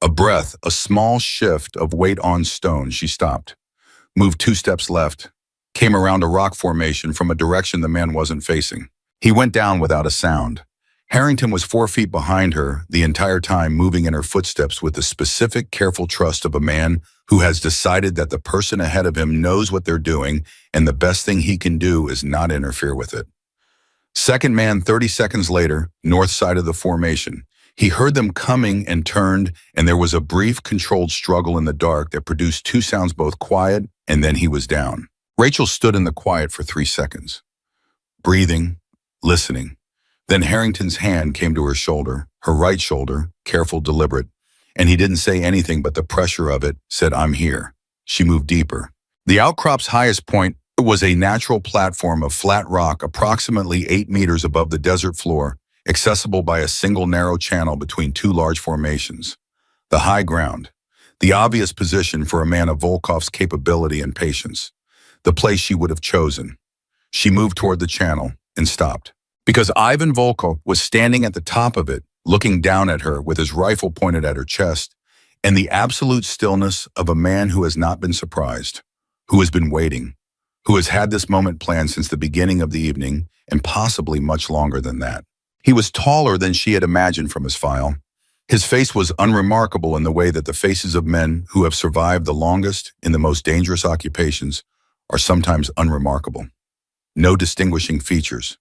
A breath, a small shift of weight on stone. She stopped, moved 2 steps left, came around a rock formation from a direction the man wasn't facing. He went down without a sound. Harrington was 4 feet behind her, the entire time moving in her footsteps with the specific, careful trust of a man who has decided that the person ahead of him knows what they're doing and the best thing he can do is not interfere with it. Second man, 30 seconds later, north side of the formation. He heard them coming and turned, and there was a brief, controlled struggle in the dark that produced 2 sounds, both quiet, and then he was down. Rachel stood in the quiet for 3 seconds, breathing, listening. Then Harrington's hand came to her shoulder, her right shoulder, careful, deliberate, and he didn't say anything, but the pressure of it said, I'm here. She moved deeper. The outcrop's highest point was a natural platform of flat rock approximately 8 meters above the desert floor, accessible by a single narrow channel between 2 large formations. The high ground, the obvious position for a man of Volkov's capability and patience, the place she would have chosen. She moved toward the channel and stopped, because Ivan Volkov was standing at the top of it, looking down at her with his rifle pointed at her chest, and the absolute stillness of a man who has not been surprised, who has been waiting, who has had this moment planned since the beginning of the evening and possibly much longer than that. He was taller than she had imagined from his file. His face was unremarkable in the way that the faces of men who have survived the longest in the most dangerous occupations are sometimes unremarkable. No distinguishing features.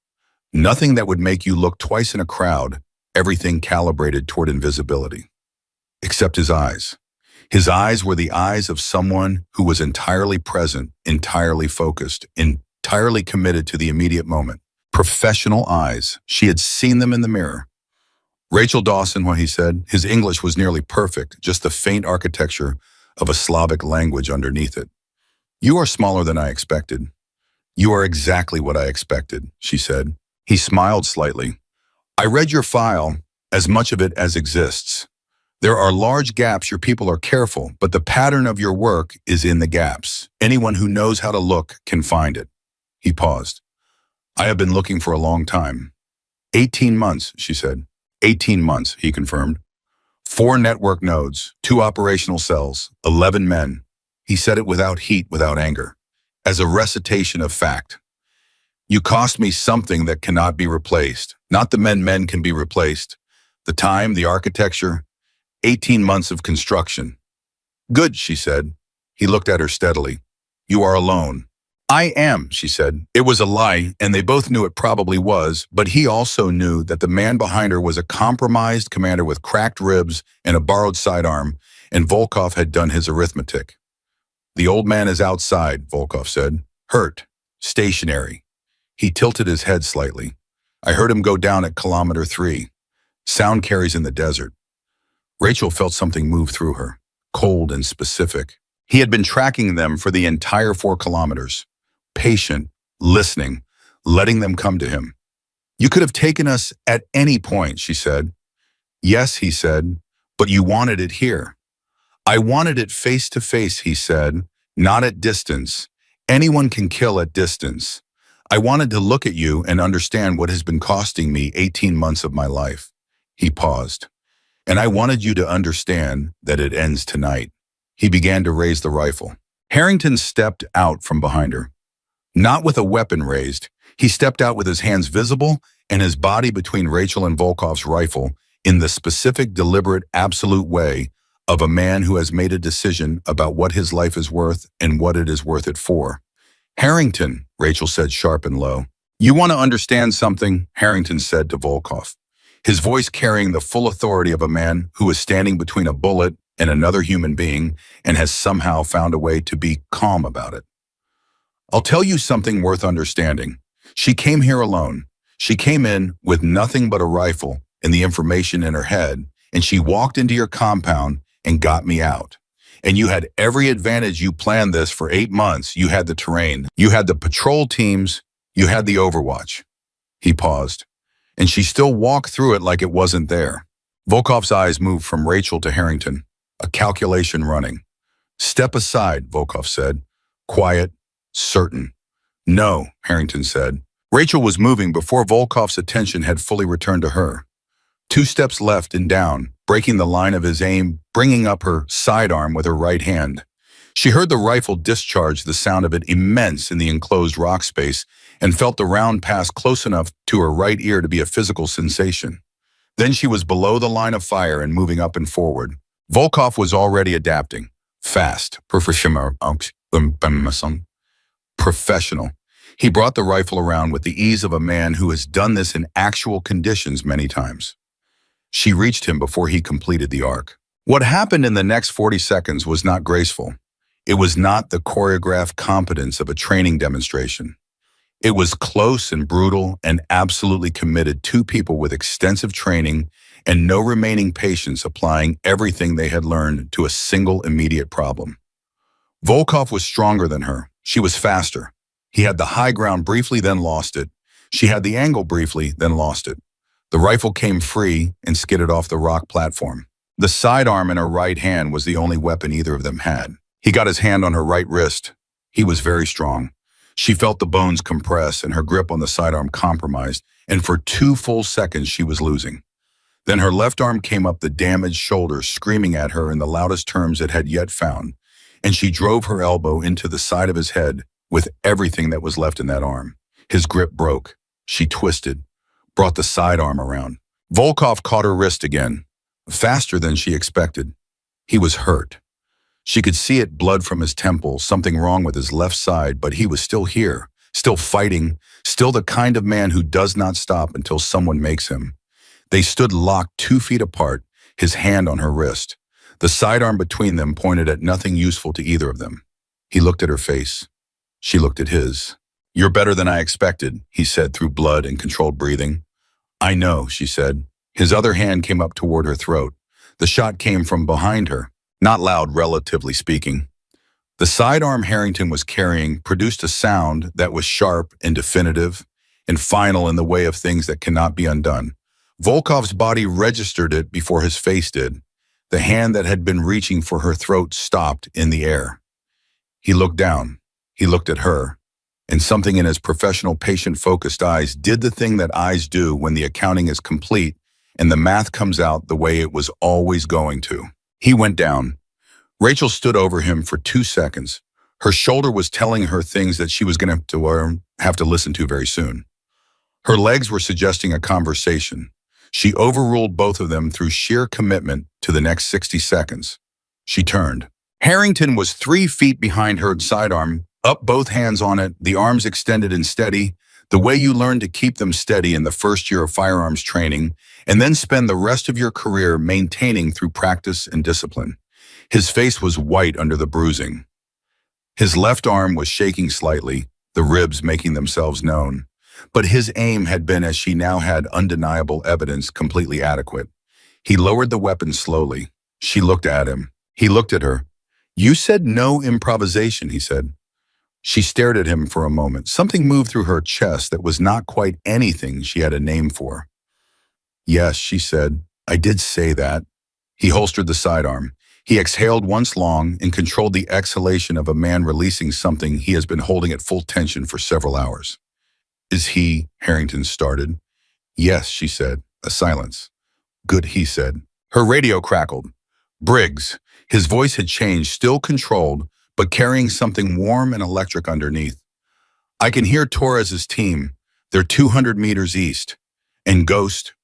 Nothing that would make you look twice in a crowd, everything calibrated toward invisibility. Except his eyes. His eyes were the eyes of someone who was entirely present, entirely focused, entirely committed to the immediate moment. Professional eyes. She had seen them in the mirror. Rachel Dawson, what he said, his English was nearly perfect, just the faint architecture of a Slavic language underneath it. You are smaller than I expected. You are exactly what I expected, she said. He smiled slightly. I read your file, as much of it as exists. There are large gaps, your people are careful, but the pattern of your work is in the gaps. Anyone who knows how to look can find it. He paused. I have been looking for a long time. 18 months, she said. 18 months, he confirmed. 4 network nodes, 2 operational cells, 11 men. He said it without heat, without anger, as a recitation of fact. You cost me something that cannot be replaced. Not the men can be replaced. The time, the architecture, 18 months of construction. Good, she said. He looked at her steadily. You are alone. I am, she said. It was a lie, and they both knew it probably was, but he also knew that the man behind her was a compromised commander with cracked ribs and a borrowed sidearm, and Volkov had done his arithmetic. The old man is outside, Volkov said. Hurt. Stationary. He tilted his head slightly. I heard him go down at kilometer 3. Sound carries in the desert. Rachel felt something move through her, cold and specific. He had been tracking them for the entire 4 kilometers. Patient, listening, letting them come to him. You could have taken us at any point, she said. Yes, he said, but you wanted it here. I wanted it face to face, he said, not at distance. Anyone can kill at distance. I wanted to look at you and understand what has been costing me 18 months of my life. He paused. And I wanted you to understand that it ends tonight. He began to raise the rifle. Harrington stepped out from behind her. Not with a weapon raised, he stepped out with his hands visible and his body between Rachel and Volkov's rifle in the specific, deliberate, absolute way of a man who has made a decision about what his life is worth and what it is worth it for. Harrington, Rachel said sharp and low. You want to understand something? Harrington said to Volkov, his voice carrying the full authority of a man who is standing between a bullet and another human being and has somehow found a way to be calm about it. I'll tell you something worth understanding. She came here alone. She came in with nothing but a rifle and the information in her head, and she walked into your compound and got me out. And you had every advantage. You planned this for 8 months. You had the terrain. You had the patrol teams. You had the overwatch. He paused, and she still walked through it like it wasn't there. Volkov's eyes moved from Rachel to Harrington, a calculation running. Step aside, Volkov said. Quiet, certain. No, Harrington said. Rachel was moving before Volkov's attention had fully returned to her. 2 steps left and down, breaking the line of his aim, bringing up her sidearm with her right hand. She heard the rifle discharge, the sound of it immense in the enclosed rock space, and felt the round pass close enough to her right ear to be a physical sensation. Then she was below the line of fire and moving up and forward. Volkov was already adapting. Fast. Professional. He brought the rifle around with the ease of a man who has done this in actual conditions many times. She reached him before he completed the arc. What happened in the next 40 seconds was not graceful. It was not the choreographed competence of a training demonstration. It was close and brutal and absolutely committed, 2 people with extensive training and no remaining patience applying everything they had learned to a single immediate problem. Volkov was stronger than her. She was faster. He had the high ground briefly, then lost it. She had the angle briefly, then lost it. The rifle came free and skidded off the rock platform. The sidearm in her right hand was the only weapon either of them had. He got his hand on her right wrist. He was very strong. She felt the bones compress and her grip on the sidearm compromised, and for 2 full seconds she was losing. Then her left arm came up the damaged shoulder, screaming at her in the loudest terms it had yet found, and she drove her elbow into the side of his head with everything that was left in that arm. His grip broke. She twisted, brought the sidearm around. Volkov caught her wrist again, faster than she expected. He was hurt. She could see it, blood from his temple, something wrong with his left side, but he was still here, still fighting, still the kind of man who does not stop until someone makes him. They stood locked 2 feet apart, his hand on her wrist. The sidearm between them pointed at nothing useful to either of them. He looked at her face. She looked at his. You're better than I expected, he said through blood and controlled breathing. I know, she said. His other hand came up toward her throat. The shot came from behind her, not loud, relatively speaking. The sidearm Harrington was carrying produced a sound that was sharp and definitive and final in the way of things that cannot be undone. Volkov's body registered it before his face did. The hand that had been reaching for her throat stopped in the air. He looked down. He looked at her, and something in his professional, patient-focused eyes did the thing that eyes do when the accounting is complete and the math comes out the way it was always going to. He went down. Rachel stood over him for 2 seconds. Her shoulder was telling her things that she was going to have to listen to very soon. Her legs were suggesting a conversation. She overruled both of them through sheer commitment to the next 60 seconds. She turned. Harrington was 3 feet behind her sidearm, up, both hands on it, the arms extended and steady, the way you learn to keep them steady in the first year of firearms training, and then spend the rest of your career maintaining through practice and discipline. His face was white under the bruising. His left arm was shaking slightly, the ribs making themselves known. But his aim had been, as she now had undeniable evidence, completely adequate. He lowered the weapon slowly. She looked at him. He looked at her. You said no improvisation, he said. She stared at him for a moment. Something moved through her chest that was not quite anything she had a name for. Yes, she said, I did say that. He holstered the sidearm. He exhaled once long and controlled the exhalation of a man releasing something he has been holding at full tension for several hours. Is he? Harrington started. Yes, she said. A silence. Good, he said. Her radio crackled. Briggs. His voice had changed, still controlled, but carrying something warm and electric underneath. I can hear Torres's team. They're 200 meters east. And Ghost.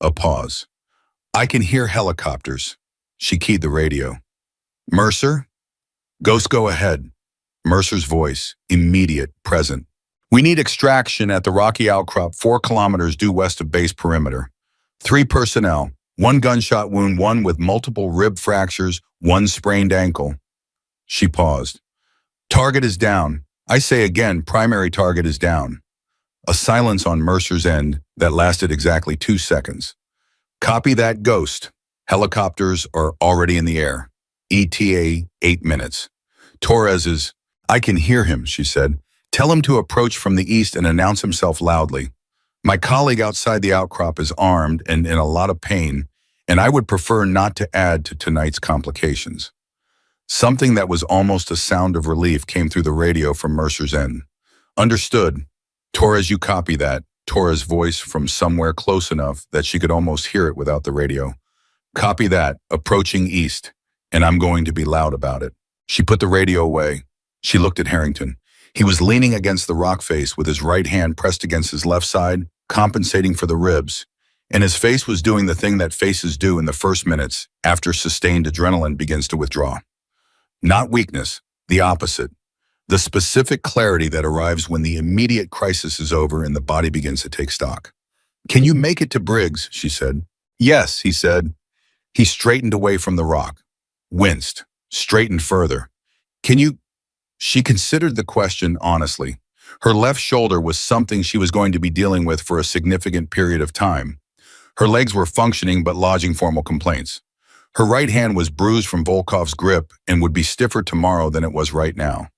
A pause. I can hear helicopters. She keyed the radio. Mercer? Ghost, go ahead. Mercer's voice, immediate, present. We need extraction at the rocky outcrop 4 kilometers due west of base perimeter. 3 personnel, 1 gunshot wound, 1 with multiple rib fractures, 1 sprained ankle. She paused. Target is down. I say again, primary target is down. A silence on Mercer's end that lasted exactly 2 seconds. Copy that, Ghost. Helicopters are already in the air. ETA 8 minutes. Torres is... I can hear him, she said. Tell him to approach from the east and announce himself loudly. My colleague outside the outcrop is armed and in a lot of pain, and I would prefer not to add to tonight's complications. Something that was almost a sound of relief came through the radio from Mercer's end. Understood. Torres, you copy that. Torres' voice from somewhere close enough that she could almost hear it without the radio. Copy that. Approaching east. And I'm going to be loud about it. She put the radio away. She looked at Harrington. He was leaning against the rock face with his right hand pressed against his left side, compensating for the ribs. And his face was doing the thing that faces do in the first minutes after sustained adrenaline begins to withdraw. Not weakness, the opposite. The specific clarity that arrives when the immediate crisis is over and the body begins to take stock. Can you make it to Briggs? She said. Yes, he said. He straightened away from the rock, winced, straightened further. Can you... She considered the question honestly. Her left shoulder was something she was going to be dealing with for a significant period of time. Her legs were functioning but lodging formal complaints. Her right hand was bruised from Volkov's grip and would be stiffer tomorrow than it was right now.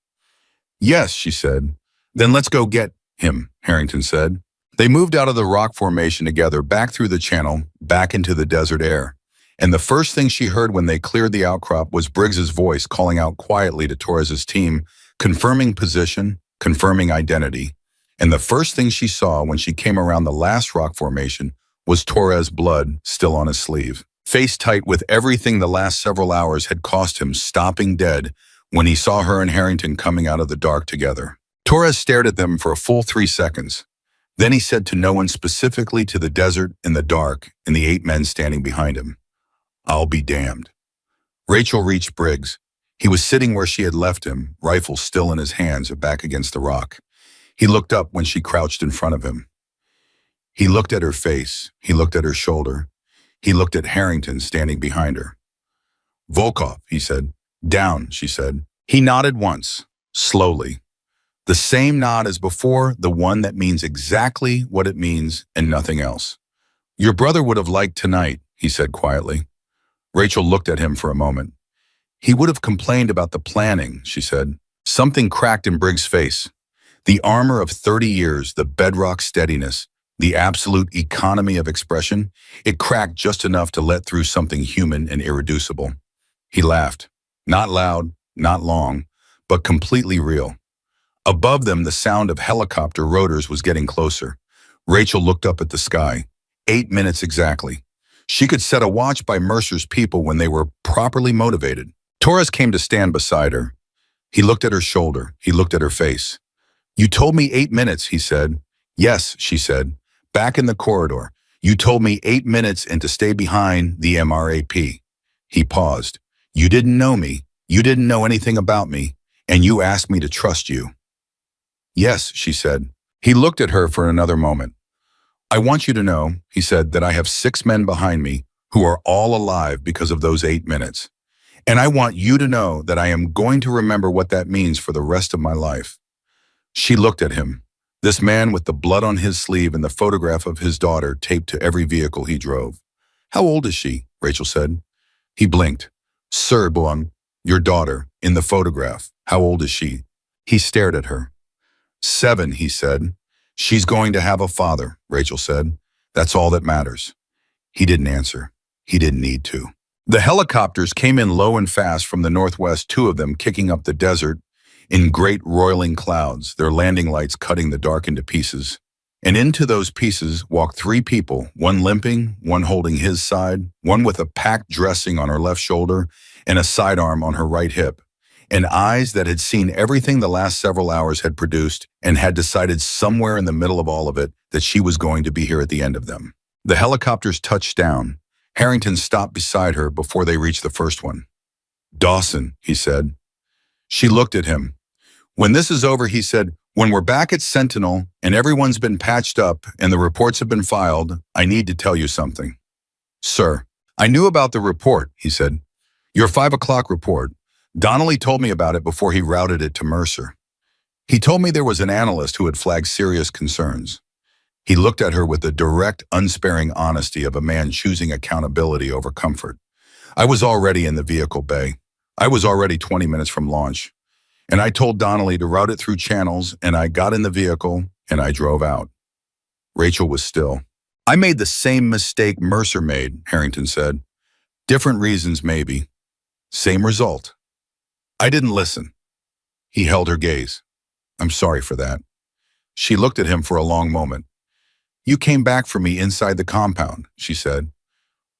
Yes, she said. Then let's go get him, Harrington said. They moved out of the rock formation together, back through the channel, back into the desert air. And the first thing she heard when they cleared the outcrop was Briggs's voice calling out quietly to Torres's team, confirming position, confirming identity. And the first thing she saw when she came around the last rock formation was Torres' blood still on his sleeve. Face tight with everything the last several hours had cost him, stopping dead when he saw her and Harrington coming out of the dark together. Torres stared at them for a full 3 seconds. Then he said to no one, specifically to the desert and the dark and the 8 men standing behind him, I'll be damned. Rachel reached Briggs. He was sitting where she had left him, rifle still in his hands, back against the rock. He looked up when she crouched in front of him. He looked at her face. He looked at her shoulder. He looked at Harrington standing behind her. Volkov, he said. Down, she said. He nodded once, slowly. The same nod as before, the one that means exactly what it means and nothing else. Your brother would have liked tonight, he said quietly. Rachel looked at him for a moment. He would have complained about the planning, she said. Something cracked in Briggs' face. The armor of 30 years, the bedrock steadiness, the absolute economy of expression, it cracked just enough to let through something human and irreducible. He laughed. Not loud, not long, but completely real. Above them, the sound of helicopter rotors was getting closer. Rachel looked up at the sky. 8 minutes exactly. She could set a watch by Mercer's people when they were properly motivated. Torres came to stand beside her. He looked at her shoulder. He looked at her face. You told me 8 minutes, he said. Yes, she said. Back in the corridor. You told me 8 minutes and to stay behind the MRAP. He paused. You didn't know me. You didn't know anything about me. And you asked me to trust you. Yes, she said. He looked at her for another moment. I want you to know, he said, that I have 6 men behind me who are all alive because of those 8 minutes. And I want you to know that I am going to remember what that means for the rest of my life. She looked at him, this man with the blood on his sleeve and the photograph of his daughter taped to every vehicle he drove. How old is she? Rachel said. He blinked. Sir Buang, your daughter, in the photograph. How old is she? He stared at her. 7, he said. She's going to have a father, Rachel said. That's all that matters. He didn't answer. He didn't need to. The helicopters came in low and fast from the northwest, 2 of them kicking up the desert, in great roiling clouds, their landing lights cutting the dark into pieces. And into those pieces walked three people, one limping, one holding his side, one with a packed dressing on her left shoulder and a sidearm on her right hip, and eyes that had seen everything the last several hours had produced and had decided somewhere in the middle of all of it that she was going to be here at the end of them. The helicopters touched down. Harrington stopped beside her before they reached the first one. "Dawson," he said. She looked at him. "When this is over," he said, "when we're back at Sentinel and everyone's been patched up and the reports have been filed, I need to tell you something." "Sir." "I knew about the report," he said. "Your 5 o'clock report. Donnelly told me about it before he routed it to Mercer. He told me there was an analyst who had flagged serious concerns." He looked at her with the direct, unsparing honesty of a man choosing accountability over comfort. "I was already in the vehicle bay. I was already 20 minutes from launch. And I told Donnelly to route it through channels, and I got in the vehicle, and I drove out." Rachel was still. "I made the same mistake Mercer made," Harrington said. "Different reasons, maybe. Same result. I didn't listen." He held her gaze. "I'm sorry for that." She looked at him for a long moment. "You came back for me inside the compound," she said,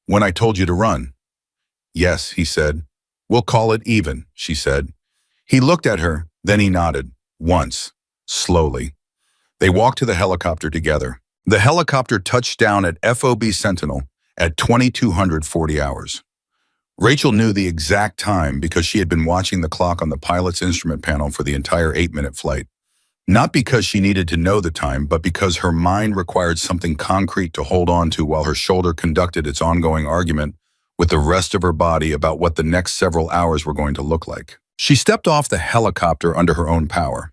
"when I told you to run." "Yes," he said. "We'll call it even," she said. He looked at her, then he nodded, once, slowly. They walked to the helicopter together. The helicopter touched down at FOB Sentinel at 2240 hours. Rachel knew the exact time because she had been watching the clock on the pilot's instrument panel for the entire 8-minute flight. Not because she needed to know the time, but because her mind required something concrete to hold on to while her shoulder conducted its ongoing argument with the rest of her body about what the next several hours were going to look like. She stepped off the helicopter under her own power.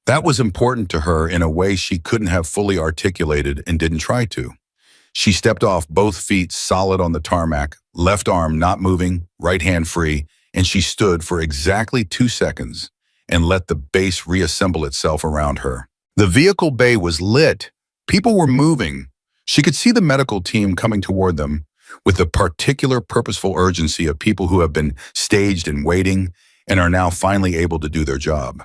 That was important to her in a way she couldn't have fully articulated and didn't try to. She stepped off, both feet solid on the tarmac, left arm not moving, right hand free, and she stood for exactly 2 seconds and let the base reassemble itself around her. The vehicle bay was lit. People were moving. She could see the medical team coming toward them with the particular purposeful urgency of people who have been staged and waiting and are now finally able to do their job.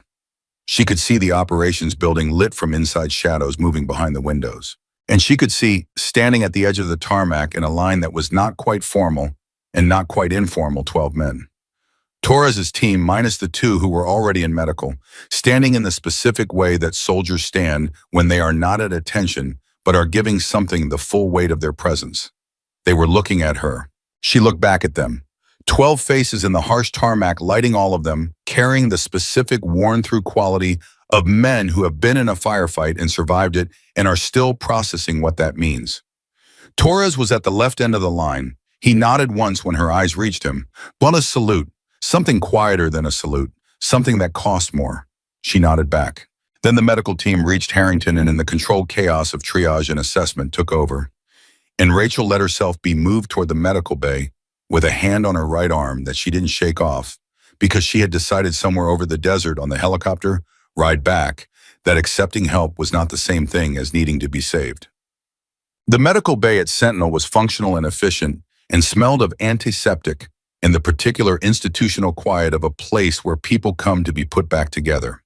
She could see the operations building lit from inside shadows moving behind the windows. And she could see, standing at the edge of the tarmac in a line that was not quite formal and not quite informal, 12 men. Torres's team, minus the 2 who were already in medical, standing in the specific way that soldiers stand when they are not at attention but are giving something the full weight of their presence. They were looking at her. She looked back at them. 12 faces in the harsh tarmac lighting all of them, carrying the specific worn-through quality of men who have been in a firefight and survived it and are still processing what that means. Torres was at the left end of the line. He nodded once when her eyes reached him. Well, a salute. Something quieter than a salute. Something that cost more. She nodded back. Then the medical team reached Harrington and in the controlled chaos of triage and assessment took over. And Rachel let herself be moved toward the medical bay with a hand on her right arm that she didn't shake off because she had decided somewhere over the desert on the helicopter ride back that accepting help was not the same thing as needing to be saved. The medical bay at Sentinel was functional and efficient and smelled of antiseptic and the particular institutional quiet of a place where people come to be put back together.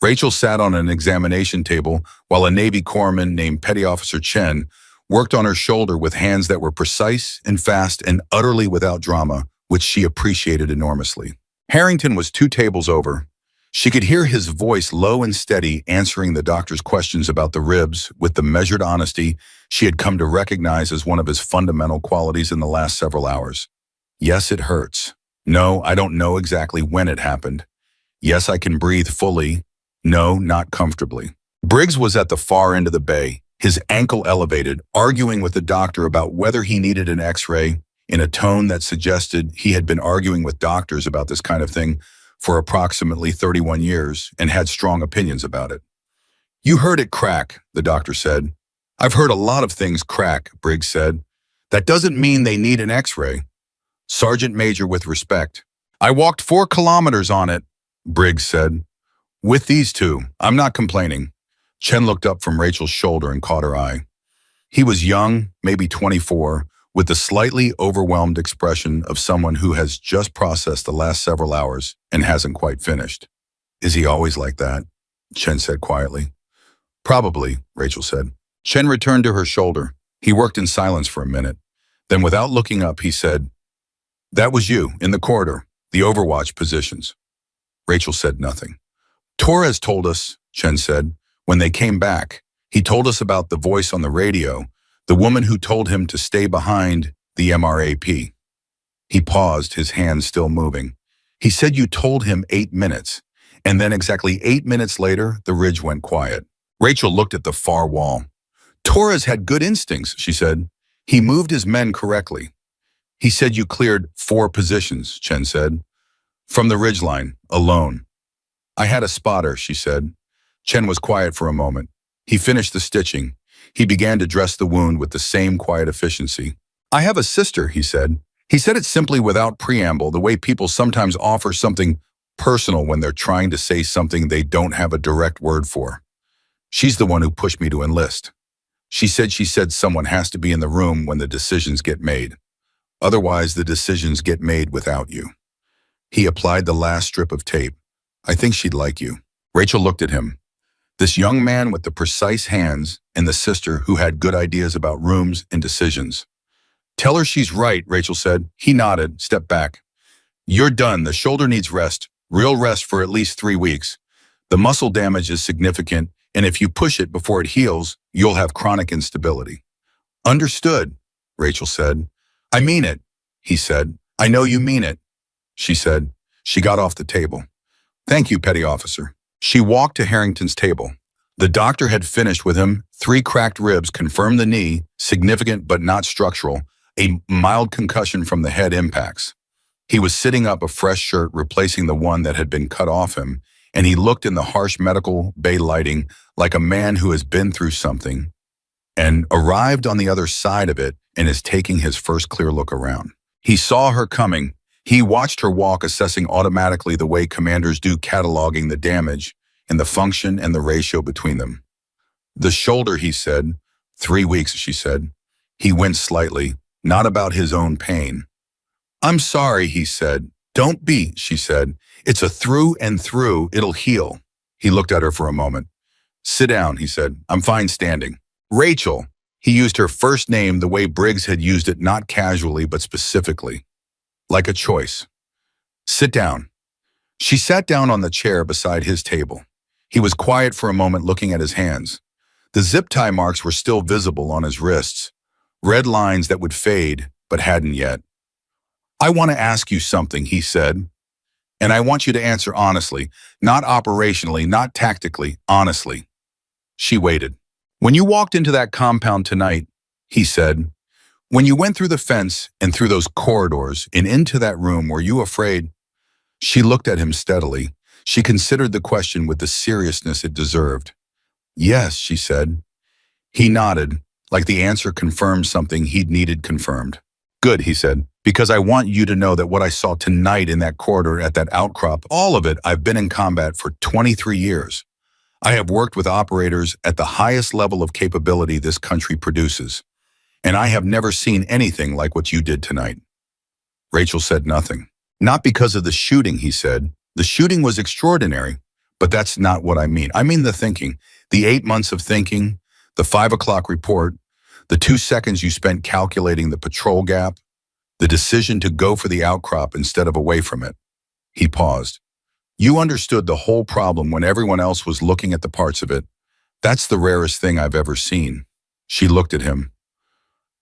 Rachel sat on an examination table while a Navy corpsman named Petty Officer Chen worked on her shoulder with hands that were precise and fast and utterly without drama, which she appreciated enormously. Harrington was 2 tables over. She could hear his voice low and steady answering the doctor's questions about the ribs with the measured honesty she had come to recognize as one of his fundamental qualities in the last several hours. Yes, it hurts. No, I don't know exactly when it happened. Yes, I can breathe fully. No, not comfortably. Briggs was at the far end of the bay, his ankle elevated, arguing with the doctor about whether he needed an X-ray in a tone that suggested he had been arguing with doctors about this kind of thing for approximately 31 years and had strong opinions about it. "You heard it crack," the doctor said. "I've heard a lot of things crack," Briggs said. "That doesn't mean they need an X-ray." Sergeant Major with respect. "I walked 4 kilometers on it," Briggs said. "With these 2, I'm not complaining." Chen looked up from Rachel's shoulder and caught her eye. He was young, maybe 24, with the slightly overwhelmed expression of someone who has just processed the last several hours and hasn't quite finished. Is he always like that? Chen said quietly. Probably, Rachel said. Chen returned to her shoulder. He worked in silence for a minute. Then without looking up, he said, "That was you, in the corridor, the overwatch positions." Rachel said nothing. "Torres told us," Chen said, "when they came back. He told us about the voice on the radio, the woman who told him to stay behind the MRAP." He paused, his hands still moving. "He said you told him 8 minutes, and then exactly 8 minutes later, the ridge went quiet." Rachel looked at the far wall. "Torres had good instincts," she said. "He moved his men correctly." "He said you cleared 4 positions," Chen said. "From the ridgeline, alone." "I had a spotter," she said. Chen was quiet for a moment. He finished the stitching. He began to dress the wound with the same quiet efficiency. "I have a sister," he said. He said it simply without preamble, the way people sometimes offer something personal when they're trying to say something they don't have a direct word for. "She's the one who pushed me to enlist. She said someone has to be in the room when the decisions get made. Otherwise, the decisions get made without you." He applied the last strip of tape. "I think she'd like you." Rachel looked at him. This young man with the precise hands and the sister who had good ideas about rooms and decisions. "Tell her she's right," Rachel said. He nodded, stepped back. "You're done. The shoulder needs rest. Real rest for at least 3 weeks. The muscle damage is significant, and if you push it before it heals, you'll have chronic instability." "Understood," Rachel said. "I mean it," he said. "I know you mean it," she said. She got off the table. "Thank you, petty officer." She walked to Harrington's table. The doctor had finished with him. 3 cracked ribs confirmed the knee, significant but not structural, a mild concussion from the head impacts. He was sitting up, a fresh shirt replacing the one that had been cut off him, and he looked in the harsh medical bay lighting like a man who has been through something and arrived on the other side of it and is taking his first clear look around. He saw her coming. He watched her walk, assessing automatically the way commanders do, cataloging the damage and the function and the ratio between them. "The shoulder," he said. 3 weeks, she said. He winced slightly, not about his own pain. "I'm sorry," he said. "Don't be," she said. "It's a through and through. It'll heal." He looked at her for a moment. "Sit down," he said. "I'm fine standing." "Rachel." He used her first name the way Briggs had used it, not casually but specifically. Like a choice. "Sit down." She sat down on the chair beside his table. He was quiet for a moment, looking at his hands. The zip tie marks were still visible on his wrists, red lines that would fade, but hadn't yet. "I want to ask you something," he said, "and I want you to answer honestly, not operationally, not tactically, honestly." She waited. "When you walked into that compound tonight," he said, "when you went through the fence and through those corridors and into that room, were you afraid?" She looked at him steadily. She considered the question with the seriousness it deserved. "Yes," she said. He nodded, like the answer confirmed something he'd needed confirmed. "Good," he said, "because I want you to know that what I saw tonight in that corridor at that outcrop, all of it, I've been in combat for 23 years. I have worked with operators at the highest level of capability this country produces, and I have never seen anything like what you did tonight." Rachel said nothing. "Not because of the shooting," he said. "The shooting was extraordinary, but that's not what I mean. I mean the thinking, the 8 months of thinking, the 5 o'clock report, the 2 seconds you spent calculating the patrol gap, the decision to go for the outcrop instead of away from it." He paused. "You understood the whole problem when everyone else was looking at the parts of it. That's the rarest thing I've ever seen." She looked at him.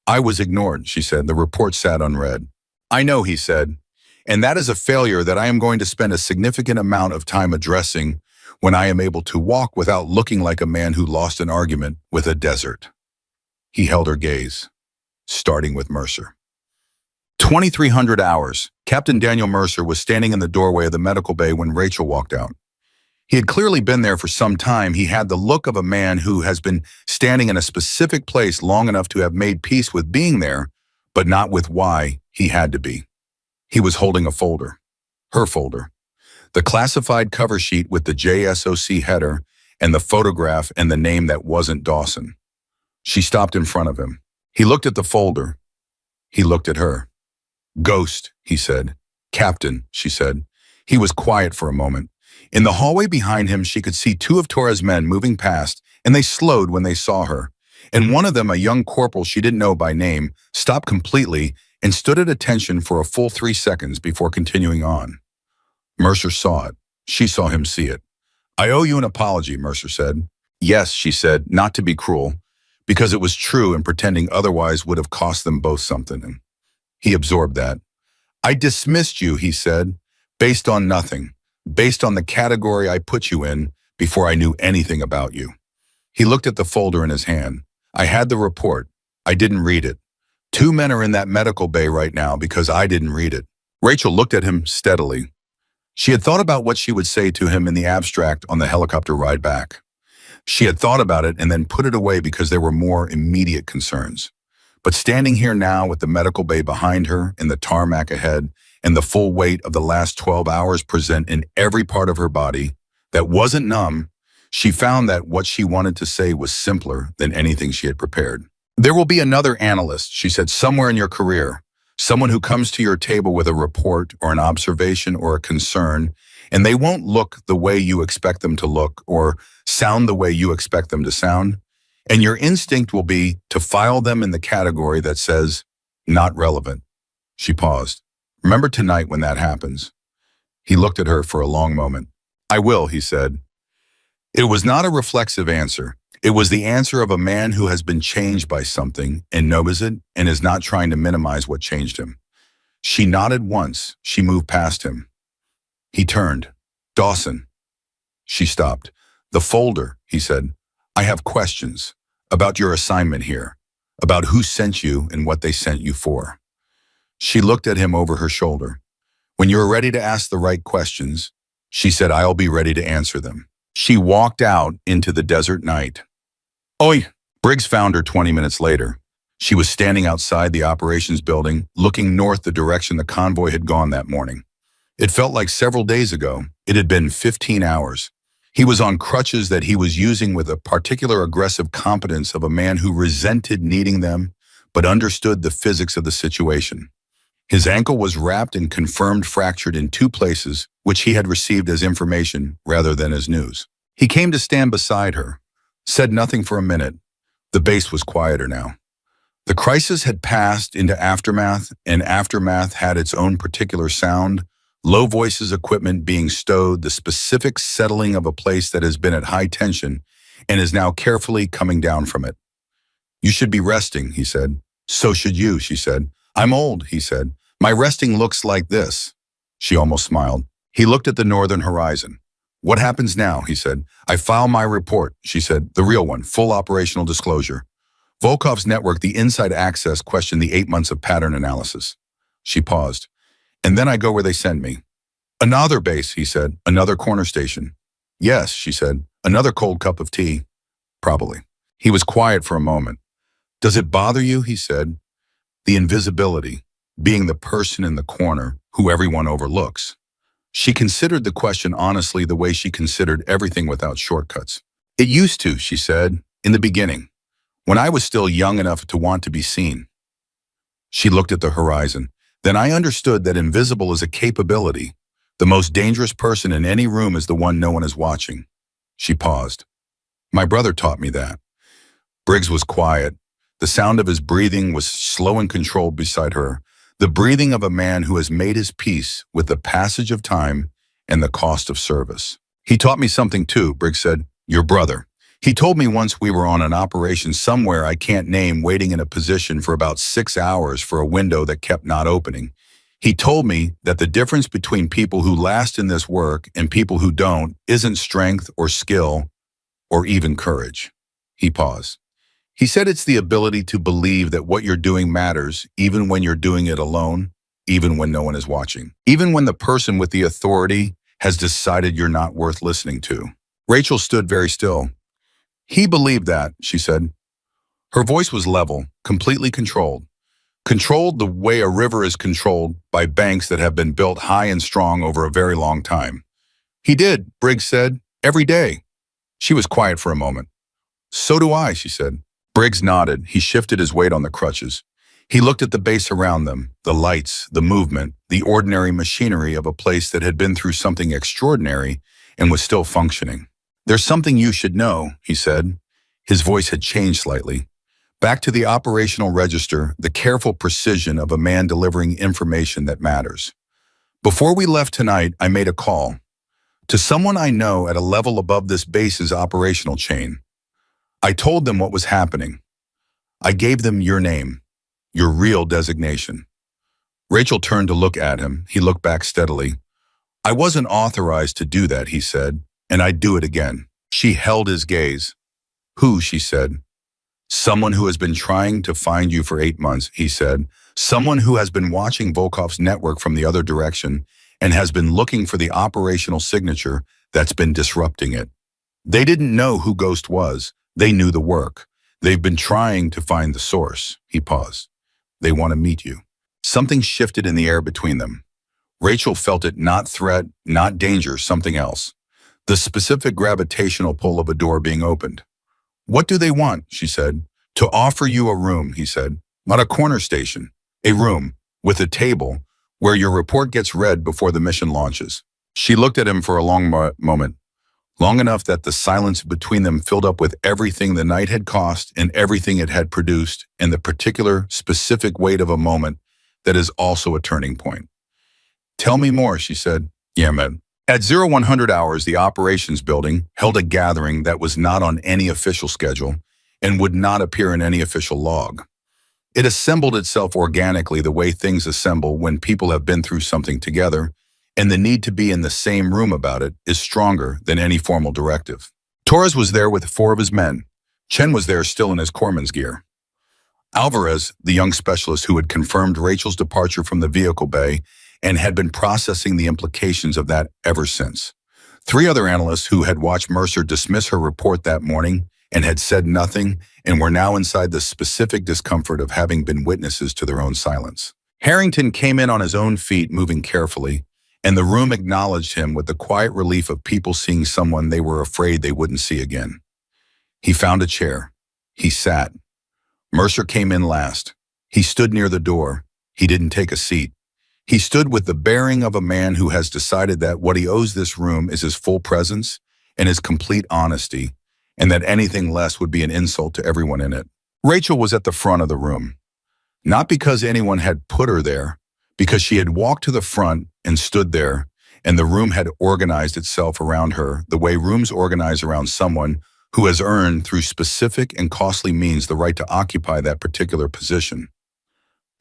"I was ignored," she said. "The report sat unread." "I know," he said. "And that is a failure that I am going to spend a significant amount of time addressing when I am able to walk without looking like a man who lost an argument with a desert." He held her gaze, starting with Mercer. 2300 hours. Captain Daniel Mercer was standing in the doorway of the medical bay when Rachel walked out. He had clearly been there for some time. He had the look of a man who has been standing in a specific place long enough to have made peace with being there, but not with why he had to be. He was holding a folder, her folder, the classified cover sheet with the JSOC header and the photograph and the name that wasn't Dawson. She stopped in front of him. He looked at the folder. He looked at her. "Ghost," he said. "Captain," she said. He was quiet for a moment. In the hallway behind him, she could see two of Torres' men moving past, and they slowed when they saw her. And one of them, a young corporal she didn't know by name, stopped completely and stood at attention for a full 3 seconds before continuing on. Mercer saw it. She saw him see it. "I owe you an apology," Mercer said. "Yes," she said, not to be cruel, because it was true and pretending otherwise would have cost them both something. And he absorbed that. "I dismissed you," he said, "based on nothing, based on the category I put you in before I knew anything about you." He looked at the folder in his hand. "I had the report. I didn't read it. 2 men are in that medical bay right now because I didn't read it." Rachel looked at him steadily. She had thought about what she would say to him in the abstract on the helicopter ride back. She had thought about it and then put it away because there were more immediate concerns. But standing here now with the medical bay behind her and the tarmac ahead and the full weight of the last 12 hours present in every part of her body that wasn't numb, she found that what she wanted to say was simpler than anything she had prepared. "There will be another analyst," she said, "somewhere in your career. Someone who comes to your table with a report or an observation or a concern, and they won't look the way you expect them to look or sound the way you expect them to sound. And your instinct will be to file them in the category that says, not relevant." She paused. "Remember tonight when that happens." He looked at her for a long moment. "I will," he said. It was not a reflexive answer. It was the answer of a man who has been changed by something and knows it and is not trying to minimize what changed him. She nodded once. She moved past him. He turned. "Dawson." She stopped. "The folder," he said. "I have questions about your assignment here, about who sent you and what they sent you for." She looked at him over her shoulder. "When you're ready to ask the right questions," she said, "I'll be ready to answer them." She walked out into the desert night. "Oi!" Briggs found her 20 minutes later. She was standing outside the operations building, looking north the direction the convoy had gone that morning. It felt like several days ago. It had been 15 hours. He was on crutches that he was using with a particular aggressive competence of a man who resented needing them, but understood the physics of the situation. His ankle was wrapped and confirmed fractured in 2 places, which he had received as information rather than as news. He came to stand beside her, said nothing for a minute. The base was quieter now. The crisis had passed into aftermath, and aftermath had its own particular sound, low voices equipment being stowed, the specific settling of a place that has been at high tension and is now carefully coming down from it. "You should be resting," he said. "So should you," she said. "I'm old," he said. "My resting looks like this." She almost smiled. He looked at the northern horizon. "What happens now?" he said. "I file my report," she said. "The real one, full operational disclosure. Volkov's network, the inside access, questioned the 8 months of pattern analysis." She paused. "And then I go where they send me." "Another base," he said. "Another corner station." "Yes," she said. "Another cold cup of tea." "Probably." He was quiet for a moment. "Does it bother you?" he said. "The invisibility, being the person in the corner who everyone overlooks." She considered the question honestly, the way she considered everything without shortcuts. "It used to," she said, "in the beginning, when I was still young enough to want to be seen." She looked at the horizon. "Then I understood that invisible is a capability. The most dangerous person in any room is the one no one is watching." She paused. "My brother taught me that." Briggs was quiet. The sound of his breathing was slow and controlled beside her, the breathing of a man who has made his peace with the passage of time and the cost of service. "He taught me something too," Briggs said. "Your brother. He told me once we were on an operation somewhere I can't name, waiting in a position for about 6 hours for a window that kept not opening. He told me that the difference between people who last in this work and people who don't isn't strength or skill or even courage." He paused. "He said it's the ability to believe that what you're doing matters, even when you're doing it alone, even when no one is watching, even when the person with the authority has decided you're not worth listening to." Rachel stood very still. "He believed that," she said. Her voice was level, completely controlled. Controlled the way a river is controlled by banks that have been built high and strong over a very long time. "He did," Briggs said, "every day." She was quiet for a moment. "So do I," she said. Briggs nodded. He shifted his weight on the crutches. He looked at the base around them, the lights, the movement, the ordinary machinery of a place that had been through something extraordinary and was still functioning. "There's something you should know," he said. His voice had changed slightly. Back to the operational register, the careful precision of a man delivering information that matters. "Before we left tonight, I made a call to someone I know at a level above this base's operational chain. I told them what was happening. I gave them your name, your real designation." Rachel turned to look at him. He looked back steadily. "I wasn't authorized to do that," he said, "and I'd do it again." She held his gaze. "Who?" she said. "Someone who has been trying to find you for 8 months," he said. "Someone who has been watching Volkov's network from the other direction and has been looking for the operational signature that's been disrupting it. They didn't know who Ghost was. They knew the work. They've been trying to find the source." He paused. "They want to meet you." Something shifted in the air between them. Rachel felt it, not threat, not danger, something else. The specific gravitational pull of a door being opened. "What do they want?" she said. "To offer you a room," he said. "Not a corner station. A room, with a table, where your report gets read before the mission launches." She looked at him for a long moment, long enough that the silence between them filled up with everything the night had cost and everything it had produced, and the particular, specific weight of a moment that is also a turning point. "Tell me more," she said. "Yeah, man." At 0100 hours, the operations building held a gathering that was not on any official schedule and would not appear in any official log. It assembled itself organically, the way things assemble when people have been through something together, and the need to be in the same room about it is stronger than any formal directive. Torres was there with 4 of his men. Chen was there still in his corpsman's gear. Alvarez, the young specialist who had confirmed Rachel's departure from the vehicle bay and had been processing the implications of that ever since. 3 other analysts who had watched Mercer dismiss her report that morning and had said nothing and were now inside the specific discomfort of having been witnesses to their own silence. Harrington came in on his own feet, moving carefully, and the room acknowledged him with the quiet relief of people seeing someone they were afraid they wouldn't see again. He found a chair. He sat. Mercer came in last. He stood near the door. He didn't take a seat. He stood with the bearing of a man who has decided that what he owes this room is his full presence and his complete honesty, and that anything less would be an insult to everyone in it. Rachel was at the front of the room. Not because anyone had put her there, because she had walked to the front and stood there, and the room had organized itself around her the way rooms organize around someone who has earned through specific and costly means the right to occupy that particular position.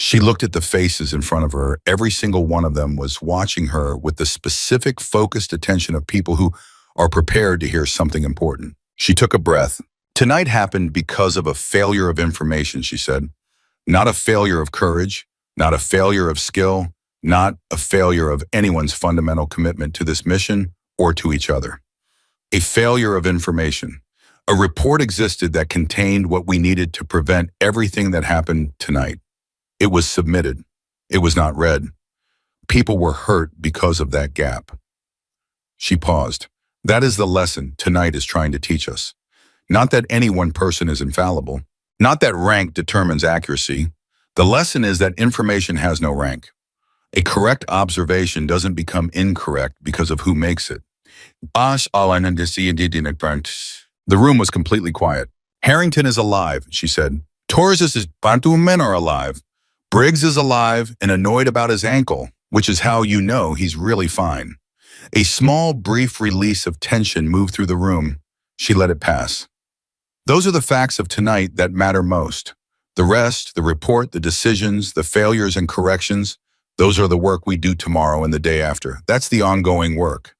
She looked at the faces in front of her. Every single one of them was watching her with the specific, focused attention of people who are prepared to hear something important. She took a breath. "Tonight happened because of a failure of information," she said. "Not a failure of courage, not a failure of skill, not a failure of anyone's fundamental commitment to this mission or to each other. A failure of information. A report existed that contained what we needed to prevent everything that happened tonight. It was submitted. It was not read. People were hurt because of that gap." She paused. "That is the lesson tonight is trying to teach us. Not that any one person is infallible. Not that rank determines accuracy. The lesson is that information has no rank. A correct observation doesn't become incorrect because of who makes it." The room was completely quiet. "Harrington is alive," she said. "Torres's Bantu men are alive. Briggs is alive and annoyed about his ankle, which is how you know he's really fine." A small, brief release of tension moved through the room. She let it pass. "Those are the facts of tonight that matter most. The rest, the report, the decisions, the failures and corrections, those are the work we do tomorrow and the day after. That's the ongoing work."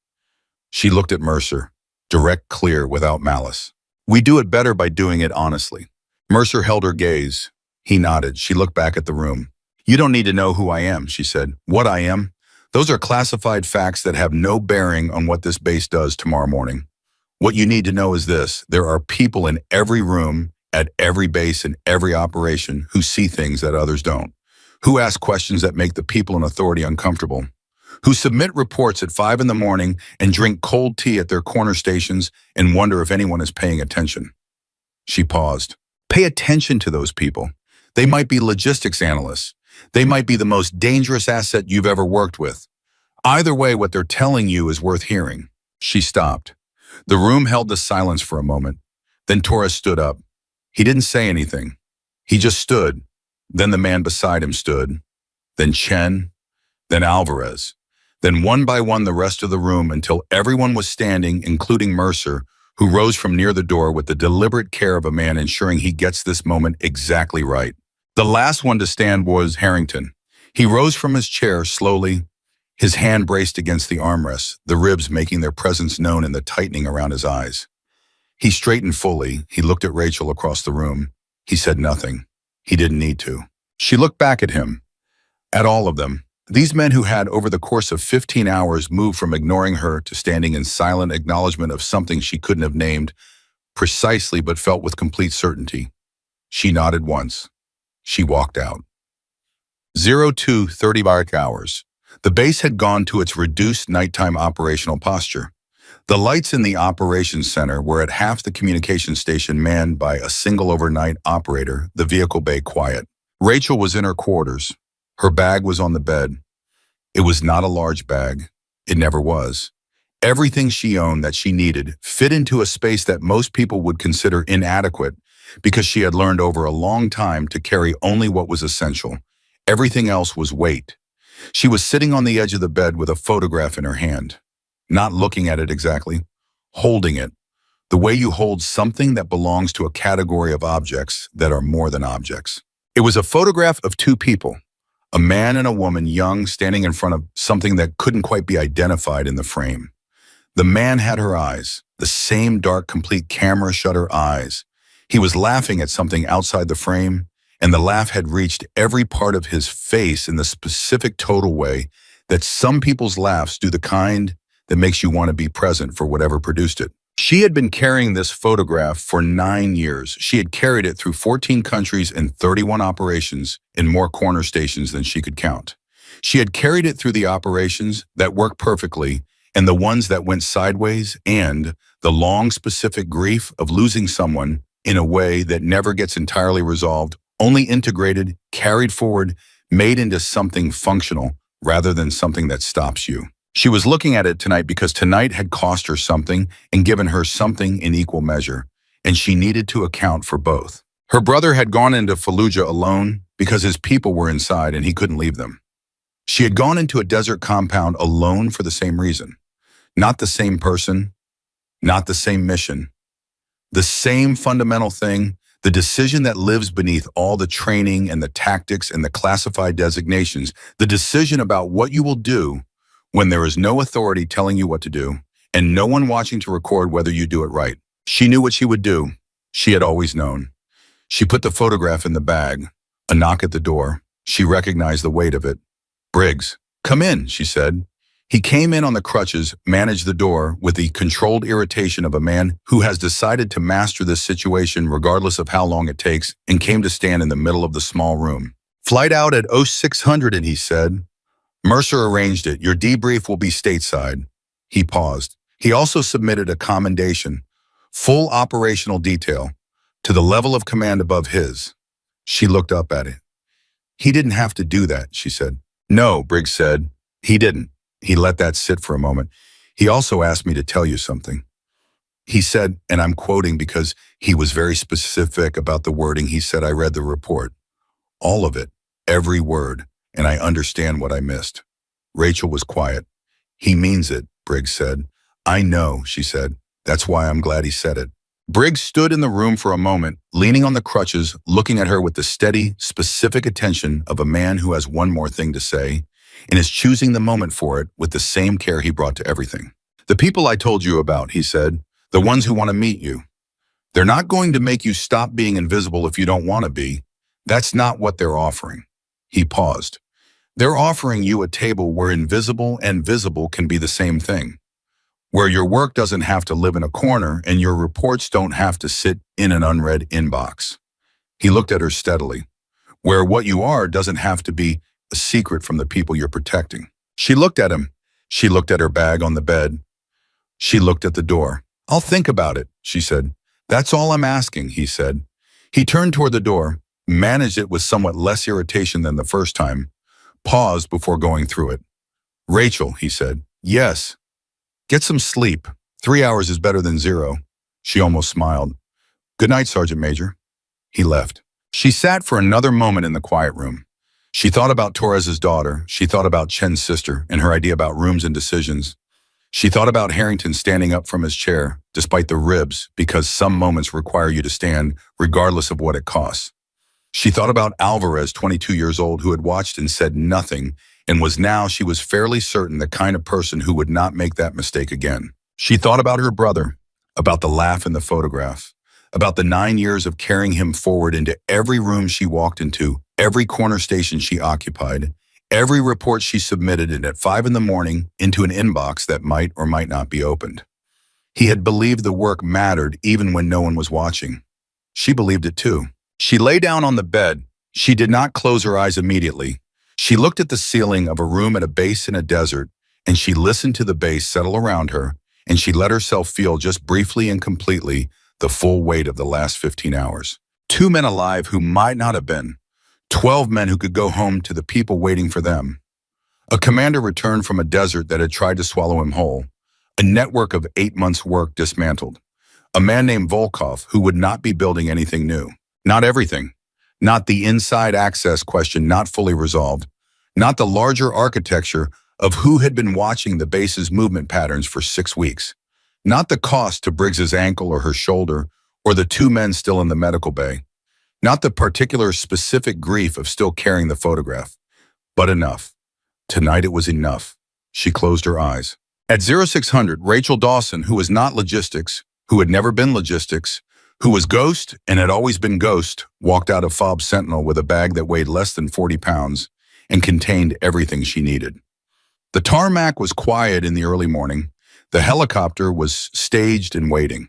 She looked at Mercer, direct, clear, without malice. "We do it better by doing it honestly." Mercer held her gaze. He nodded. She looked back at the room. "You don't need to know who I am," she said. "What I am? Those are classified facts that have no bearing on what this base does tomorrow morning. What you need to know is this: there are people in every room, at every base, in every operation who see things that others don't, who ask questions that make the people in authority uncomfortable, who submit reports at 5 in the morning and drink cold tea at their corner stations and wonder if anyone is paying attention." She paused. "Pay attention to those people. They might be logistics analysts. They might be the most dangerous asset you've ever worked with. Either way, what they're telling you is worth hearing. She stopped. The room held the silence for a moment. Then Torres stood up. He didn't say anything. He just stood. Then the man beside him stood. Then Chen. Then Alvarez. Then one by one the rest of the room until everyone was standing, including Mercer, who rose from near the door with the deliberate care of a man ensuring he gets this moment exactly right. The last one to stand was Harrington. He rose from his chair slowly, his hand braced against the armrest, the ribs making their presence known in the tightening around his eyes. He straightened fully. He looked at Rachel across the room. He said nothing. He didn't need to. She looked back at him, at all of them. These men who had, over the course of 15 hours, moved from ignoring her to standing in silent acknowledgement of something she couldn't have named precisely but felt with complete certainty. She nodded once. She walked out. 02:30 hours. The base had gone to its reduced nighttime operational posture. The lights in the operations center were at half the communication station manned by a single overnight operator, the vehicle bay quiet. Rachel was in her quarters. Her bag was on the bed. It was not a large bag. It never was. Everything she owned that she needed fit into a space that most people would consider inadequate because she had learned over a long time to carry only what was essential. Everything else was weight. She was sitting on the edge of the bed with a photograph in her hand. Not looking at it exactly, holding it, the way you hold something that belongs to a category of objects that are more than objects. It was a photograph of two people, a man and a woman, young, standing in front of something that couldn't quite be identified in the frame. The man had her eyes, the same dark, complete camera shutter eyes. He was laughing at something outside the frame, and the laugh had reached every part of his face in the specific total way that some people's laughs do, the kind that makes you want to be present for whatever produced it. She had been carrying this photograph for 9 years. She had carried it through 14 countries and 31 operations in more corner stations than she could count. She had carried it through the operations that worked perfectly and the ones that went sideways, and the long specific grief of losing someone in a way that never gets entirely resolved, only integrated, carried forward, made into something functional rather than something that stops you. She was looking at it tonight because tonight had cost her something and given her something in equal measure, and she needed to account for both. Her brother had gone into Fallujah alone because his people were inside and he couldn't leave them. She had gone into a desert compound alone for the same reason. Not the same person, not the same mission. The same fundamental thing, the decision that lives beneath all the training and the tactics and the classified designations, the decision about what you will do when there is no authority telling you what to do and no one watching to record whether you do it right. She knew what she would do. She had always known. She put the photograph in the bag. A knock at the door. She recognized the weight of it. "Briggs, come in," she said. He came in on the crutches, managed the door with the controlled irritation of a man who has decided to master this situation regardless of how long it takes, and came to stand in the middle of the small room. "Flight out at 0600, he said. "Mercer arranged it. Your debrief will be stateside." He paused. He also submitted a commendation, full operational detail, to the level of command above his. She looked up at it. "He didn't have to do that," she said. "No," Briggs said. "He didn't." He let that sit for a moment. "He also asked me to tell you something." He said, and I'm quoting because he was very specific about the wording, he said, "I read the report. All of it, every word, and I understand what I missed." Rachel was quiet. "He means it," Briggs said. "I know," she said. "That's why I'm glad he said it." Briggs stood in the room for a moment, leaning on the crutches, looking at her with the steady, specific attention of a man who has one more thing to say, and is choosing the moment for it with the same care he brought to everything. "The people I told you about," he said, "the ones who want to meet you, they're not going to make you stop being invisible if you don't want to be. That's not what they're offering." He paused. "They're offering you a table where invisible and visible can be the same thing, where your work doesn't have to live in a corner and your reports don't have to sit in an unread inbox." He looked at her steadily. "Where what you are doesn't have to be a secret from the people you're protecting." She looked at him. She looked at her bag on the bed. She looked at the door. "I'll think about it," she said. "That's all I'm asking," he said. He turned toward the door, managed it with somewhat less irritation than the first time, paused before going through it. "Rachel," he said. "Yes." Get some sleep. 3 hours is better than zero. She almost smiled. Good night, Sergeant Major. He left. She sat for another moment in the quiet room. She thought about Torres's daughter. She thought about Chen's sister and her idea about rooms and decisions. She thought about Harrington standing up from his chair, despite the ribs, because some moments require you to stand, regardless of what it costs. She thought about Alvarez, 22 years old, who had watched and said nothing, and she was fairly certain the kind of person who would not make that mistake again. She thought about her brother, about the laugh in the photograph, about the 9 years of carrying him forward into every room she walked into, every corner station she occupied, every report she submitted, and at 5 in the morning into an inbox that might or might not be opened. He had believed the work mattered even when no one was watching. She believed it too. She lay down on the bed. She did not close her eyes immediately. She looked at the ceiling of a room at a base in a desert, and she listened to the bass settle around her, and she let herself feel just briefly and completely the full weight of the last 15 hours. 2 men alive who might not have been. 12 men who could go home to the people waiting for them. A commander returned from a desert that had tried to swallow him whole. A network of 8 months' work dismantled. A man named Volkov who would not be building anything new. Not everything. Not the inside access question not fully resolved. Not the larger architecture of who had been watching the base's movement patterns for 6 weeks. Not the cost to Briggs's ankle or her shoulder, or the 2 men still in the medical bay. Not the particular specific grief of still carrying the photograph. But enough. Tonight it was enough. She closed her eyes. At 0600, Rachel Dawson, who was not logistics, who had never been logistics, who was Ghost and had always been Ghost, walked out of Fob Sentinel with a bag that weighed less than 40 pounds and contained everything she needed. The tarmac was quiet in the early morning. The helicopter was staged and waiting.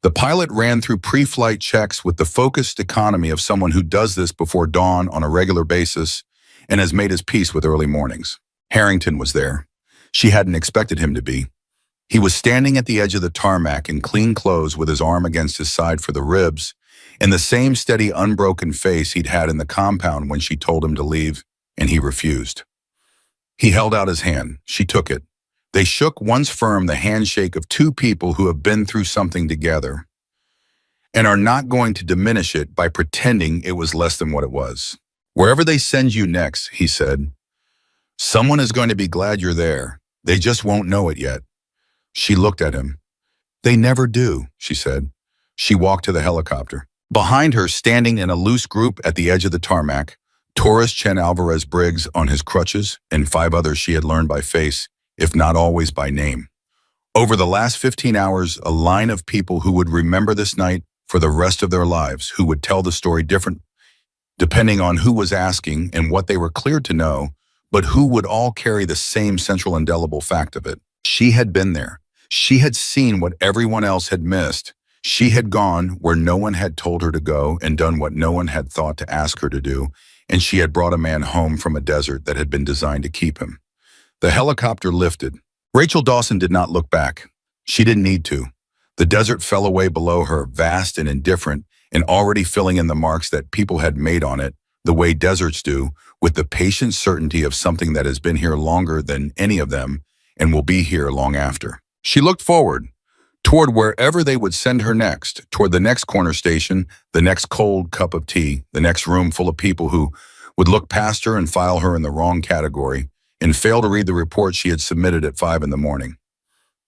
The pilot ran through pre-flight checks with the focused economy of someone who does this before dawn on a regular basis and has made his peace with early mornings. Harrington was there. She hadn't expected him to be. He was standing at the edge of the tarmac in clean clothes with his arm against his side for the ribs and the same steady, unbroken face he'd had in the compound when she told him to leave, and he refused. He held out his hand. She took it. They shook once firm the handshake of 2 people who have been through something together and are not going to diminish it by pretending it was less than what it was. Wherever they send you next, he said, someone is going to be glad you're there. They just won't know it yet. She looked at him. They never do, she said. She walked to the helicopter. Behind her, standing in a loose group at the edge of the tarmac, Torres Chen Alvarez Briggs on his crutches and 5 others she had learned by face, if not always by name. Over the last 15 hours, a line of people who would remember this night for the rest of their lives, who would tell the story different depending on who was asking and what they were cleared to know, but who would all carry the same central indelible fact of it. She had been there. She had seen what everyone else had missed. She had gone where no one had told her to go and done what no one had thought to ask her to do, and she had brought a man home from a desert that had been designed to keep him. The helicopter lifted. Rachel Dawson did not look back. She didn't need to. The desert fell away below her, vast and indifferent, and already filling in the marks that people had made on it, the way deserts do, with the patient certainty of something that has been here longer than any of them and will be here long after. She looked forward, toward wherever they would send her next, toward the next corner station, the next cold cup of tea, the next room full of people who would look past her and file her in the wrong category and fail to read the report she had submitted at 5 in the morning.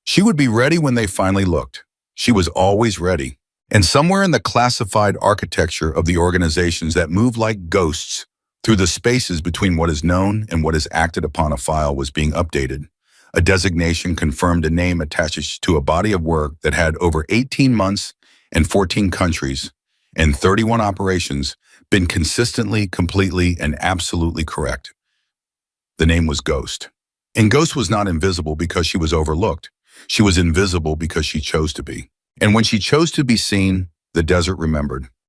She would be ready when they finally looked. She was always ready. And somewhere in the classified architecture of the organizations that move like ghosts through the spaces between what is known and what is acted upon a file was being updated. A designation confirmed a name attached to a body of work that had over 18 months and 14 countries and 31 operations been consistently, completely, and absolutely correct. The name was Ghost. And Ghost was not invisible because she was overlooked. She was invisible because she chose to be. And when she chose to be seen, the desert remembered.